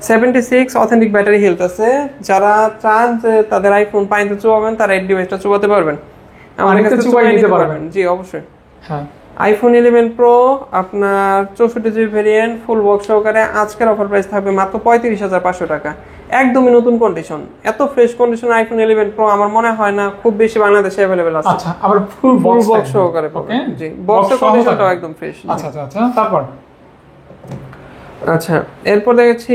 S1: 76 অথেন্টিক ব্যাটারি হেলথ আছে। যারা চান যে তাদের আইফোন পাইতে চুবাবেন, তারা এই ডিভাইসটা চুবাতে পারবেন, আমাদের কাছে চুবাই নিতে পারবেন। জি অবশ্যই।
S2: হ্যাঁ,
S1: আইফোন 11 প্রো আপনার 64GB ভেরিয়েন্ট, ফুল বক্স সহকারে। আজকের অফার প্রাইস থাকবে মাত্র 35,500 টাকা। একদমই নতুন কন্ডিশন। এত ফ্রেশ কন্ডিশন আইফোন 11 প্রো আমার মনে হয় না খুব বেশি বাংলাদেশে अवेलेबल আছে।
S2: আচ্ছা, আবার ফুল
S1: বক্স সহকারে পাবেন। জি, বক্সের কন্ডিশনটাও একদম ফ্রেশ।
S2: আচ্ছা আচ্ছা আচ্ছা, তারপর
S1: আচ্ছা, এরপর দেখেছি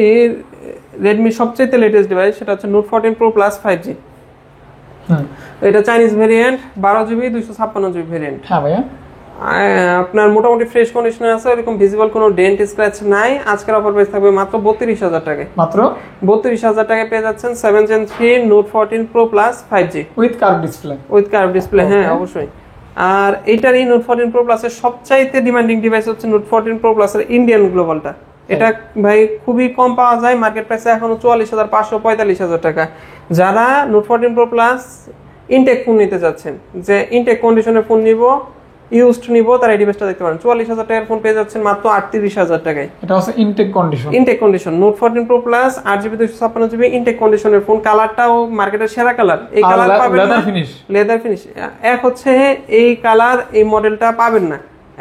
S1: Redmi সবচেয়ে লেটেস্ট ডিভাইস, সেটা হচ্ছে Note 14 Pro Plus 5G। এটা Chinese variant, 12GB 256GB variant.
S2: হ্যাঁ ভাইয়া,
S1: আপনার মোটামুটি ফ্রেশ কন্ডিশনে আছে, এরকম ভিজিবল কোনো ডেন্ট স্ক্র্যাচ নাই। আজকের অফার প্রাইস থাকবে মাত্র 32,000 টাকায়।
S2: মাত্র
S1: 32,000 টাকায় পেয়ে যাচ্ছেন 7 Gen 3 Note 14 Pro Plus 5G
S2: with curve display.
S1: হ্যাঁ অবশ্যই। আর এইটারই Note 14 Pro Plus এর সবচাইতে ডিমান্ডিং ডিভাইস হচ্ছে Note 14 Pro Plus এর ইন্ডিয়ান গ্লোবালটা। এটা ভাই খুবই কম পাওয়া যায়, মার্কেট প্রাইসে এখনো 44,500 45,000 টাকা। যারা Note 14 Pro Plus intact phone নিতে যাচ্ছেন, যে ইনটেক কন্ডিশনের ফোন নিব, ইউজড নিব, তারা এই ডিভাইসটা দেখতে পারেন। 44,000 টাকার ফোন পেয়ে যাচ্ছেন মাত্র 38,000 টাকায়।
S2: এটা হচ্ছে intact
S1: condition Note 14 Pro Plus 8GB 256GB intact কন্ডিশনের ফোন। কালারটাও মার্কেটের সেরা কালার। এই কালার পাবেন না, লেদার ফিনিশ। এক হচ্ছে এই কালার, এই মডেলটা পাবেন না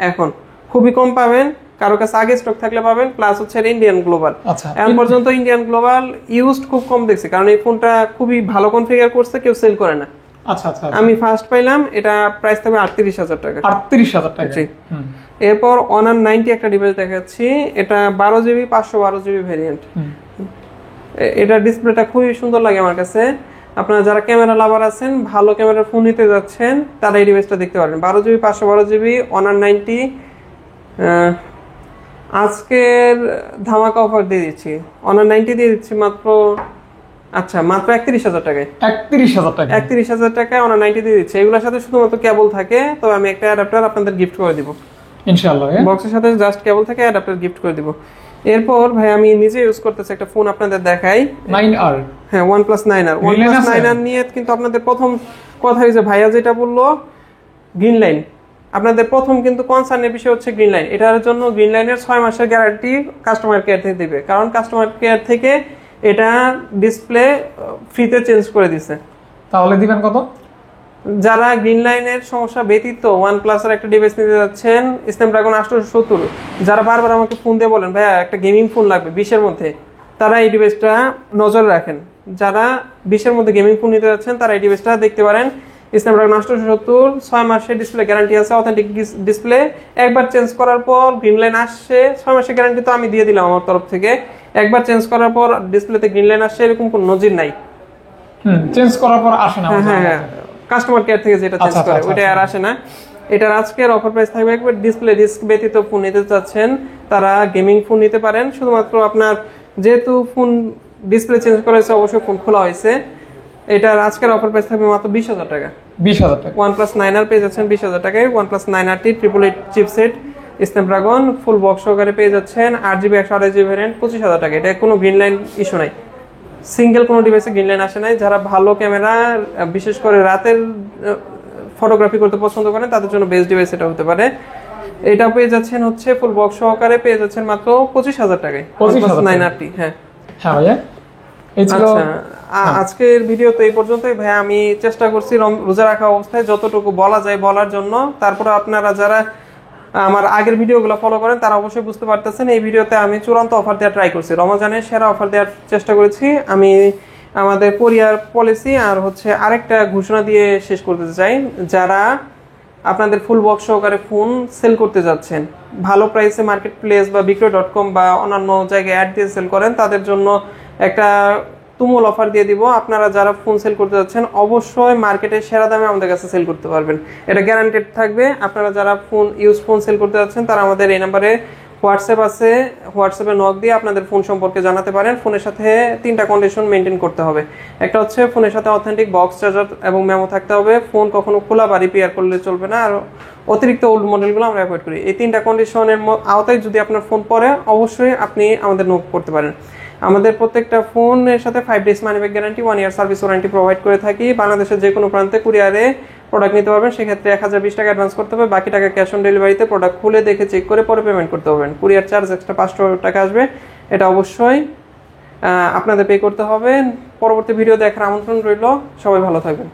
S1: এখন, খুবই কম পাবেন, কারো কাছে আগে স্টক থাকলে পাবেন। প্লাস হচ্ছে ইন্ডিয়ান গ্লোবাল। এখন পর্যন্ত ইন্ডিয়ান গ্লোবাল ইউজড খুব কম দেখছি, কারণ এই ফোনটা খুবই ভালো কনফিগার করছে, কেউ সেল করে না।
S2: আচ্ছা আচ্ছা,
S1: আমি ফার্স্ট পাইলাম, এটা প্রাইস থাকবে 38,000 টাকা।
S2: 38,000 টাকা।
S1: এরপর Honor 90 একটা ডিভাইস দেখাচ্ছি। এটা 12GB 512GB ভেরিয়েন্ট। এটা ডিসপ্লেটা খুবই সুন্দর লাগে আমার কাছে। আপনারা যারা ক্যামেরা লাভার আছেন, ভালো ক্যামেরার ফোন নিতে যাচ্ছেন, তারা এই ডিভাইসটা দেখতে পারেন। 12GB 512GB Honor 90। আজকের ধামাকা অফার দিয়ে দিচ্ছি, Honor 90 দিয়ে দিচ্ছি মাত্র 31,000 টাকায়। 31,000 টাকায় Honor 90 দিয়ে দিচ্ছে। এগুলোর সাথে শুধুমাত্র কেবল থাকে, তো আমি একটা অ্যাডাপ্টার আপনাদের গিফট করে দিব
S2: ইনশাআল্লাহ।
S1: বক্সের সাথে জাস্ট কেবল থাকে, অ্যাডাপ্টার গিফট করে দিব। এরপর ভাই আমি নিজে ইউজ করতেছি একটা ফোন, আপনাদের দেখাই।
S2: 9R।
S1: হ্যাঁ, OnePlus 9R। OnePlus 9R নিয়ে কিন্তু আপনাদের প্রথম কথা হয়েছে ভাইয়া যেটা বললো গ্রিন লাইন। আপনাদের প্রথম কিন্তু কনসার্নের বিষয় হচ্ছে গ্রিন লাইন। এটার জন্য গ্রিন লাইনের 6 মাসের গ্যারান্টি কাস্টমার কেয়ার থেকে দিবে, কারণ কাস্টমার কেয়ার থেকে এটা ডিসপ্লে ফ্রিতে চেঞ্জ করে দিছে।
S2: তাহলে দিবেন কত?
S1: যারা গ্রিন লাইনের সমস্যা ব্যতীত OnePlus এর একটা ডিভাইস নিতে যাচ্ছেন, স্ন্যাপড্রাগন 870, যারা বারবার আমাকে ফোন দিয়ে বলেন ভাইয়া একটা গেমিং ফোন লাগবে 20-এর মধ্যে, তারা এই ডিভাইসটা নজরে রাখেন। যারা 20-এর মধ্যে গেমিং ফোন নিতে যাচ্ছেন তারা এই ডিভাইসটা দেখতে পারেন। স্ন্যাপড্রাগন 870, 6 মাসের ডিসপ্লে গ্যারান্টি আছে, অথেন্টিক ডিসপ্লে। একবার চেঞ্জ করার পর গ্রিন লাইন আসছে, 6 মাসের গ্যারান্টি তো আমি দিয়ে দিলাম আমার তরফ থেকে। একবার চেঞ্জ করার পর ডিসপ্লেতে গ্রিন লাইন আসছে এরকম কোনো নজির নাই।
S2: চেঞ্জ করার পর আসে না?
S1: হ্যাঁ, কাস্টমার কেয়ার থেকে যেটা চেঞ্জ করে ওইটা আর আসে না। এটার আজকের অফার প্রাইস থাকবে একবার ডিসপ্লে ডিস্ক ব্যতীত ফোন নিতে চাচ্ছেন তারা গেমিং ফোন নিতে পারেন। শুধুমাত্র আপনার যেহেতু ফোন ডিসপ্লে চেঞ্জ করা হয়েছে, অবশ্যই ফোন খোলা হয়েছে, এটার আজকের অফার প্রাইস থাকবে মাত্র 20,000 টাকা।
S2: 20,000 টাকা।
S1: OnePlus 9R পেয়ে যাচ্ছেন 20,000 টাকায়। OnePlus 9RT 888 chipset Snapdragon full box সহকারে পেয়ে যাচ্ছেন 8GB 128GB ভ্যারিয়েন্ট 25,000 টাকা। এটা কোনো গ্রিন লাইন ইস্যু নাই, সিঙ্গেল কোনো ডিভাইসে গ্রিন লাইন আসে নাই। যারা ভালো ক্যামেরা, বিশেষ করে রাতের ফটোগ্রাফি করতে পছন্দ করেন তাদের জন্য বেস্ট ডিভাইস এটা হতে পারে। এটা পেয়ে যাচ্ছেন হচ্ছে ফুল বক্স সহকারে পেয়ে যাচ্ছেন মাত্র 25,000 টাকায়।
S2: 25,000
S1: 9RT। হ্যাঁ
S2: ভাইয়া, এই ছিল
S1: আজকের ভিডিও তো এই পর্যন্তই ভাই। আমি চেষ্টা করছি রোজা রাখা অবস্থায় যতটুকু বলা যায় বলার জন্য। তারপরে আপনারা যারা আমার আগের ভিডিওগুলো ফলো করেন তারা অবশ্যই বুঝতে পারতেছেন এই ভিডিওতে আমি চূড়ান্ত অফার দেওয়ার ট্রাই করছি, রমজানের সেরা অফার দেওয়ার চেষ্টা করেছি। আমি আমাদের কোরিয়ার পলিসি আর হচ্ছে আরেকটা ঘোষণা দিয়ে শেষ করতে চাই। যারা আপনাদের ফুল বক্স সহকারে ফোন সেল করতে যাচ্ছেন, ভালো প্রাইসে মার্কেট প্লেস বা বিক্রয়.com বা অন্যান্য জায়গায় অ্যাড দিয়ে সেল করেন, তাদের জন্য একটা তুমুল অফার দিয়ে দিব। আপনারা যারা ফোন সেল করতে যাচ্ছেন অবশ্যই মার্কেটের সেরা দামে আমাদের কাছে সেল করতে পারবেন, এটা গ্যারান্টেড থাকবে। আপনারা যারা ফোন সেল করতে যাচ্ছেন তারা আমাদের এই নাম্বারে হোয়াটসঅ্যাপ আছে, হোয়াটসঅ্যাপে নক দিয়ে আপনাদের ফোন সম্পর্কে জানাতে পারেন। ফোনের সাথে 3টা কন্ডিশন মেনটেন করতে হবে। একটা হচ্ছে ফোনের সাথে অথেন্টিক বক্স চার্জার এবং মেমো থাকতে হবে, ফোন কখনো খোলা বা রিপেয়ার করলে চলবে না, আর অতিরিক্ত ওল্ড মডেলগুলো আমরা অ্যাভয়েড করি। এই 3টা কন্ডিশনের আওতায় যদি আপনার ফোন পড়ে অবশ্যই আপনি আমাদের নক করতে পারেন। আমাদের প্রত্যেকটা ফোনের সাথে 5 days money back guarantee, 1 year service warranty provide করে থাকি। বাংলাদেশের যে কোনো প্রান্তে কুরিয়ারে প্রোডাক্ট নিতে পারবেন, সেক্ষেত্রে 1020 টাকা অ্যাডভান্স করতে হবে, বাকি টাকা ক্যাশ অন ডেলিভারিতে প্রোডাক্ট খুলে দেখে চেক করে পরে পেমেন্ট করতে হবে। কুরিয়ার চার্জ এক্সট্রা 500 টাকা আসবে, এটা অবশ্যই আপনাদের পে করতে হবে। পরবর্তী ভিডিও দেখার আমন্ত্রণ রইল, সবাই ভালো থাকবেন।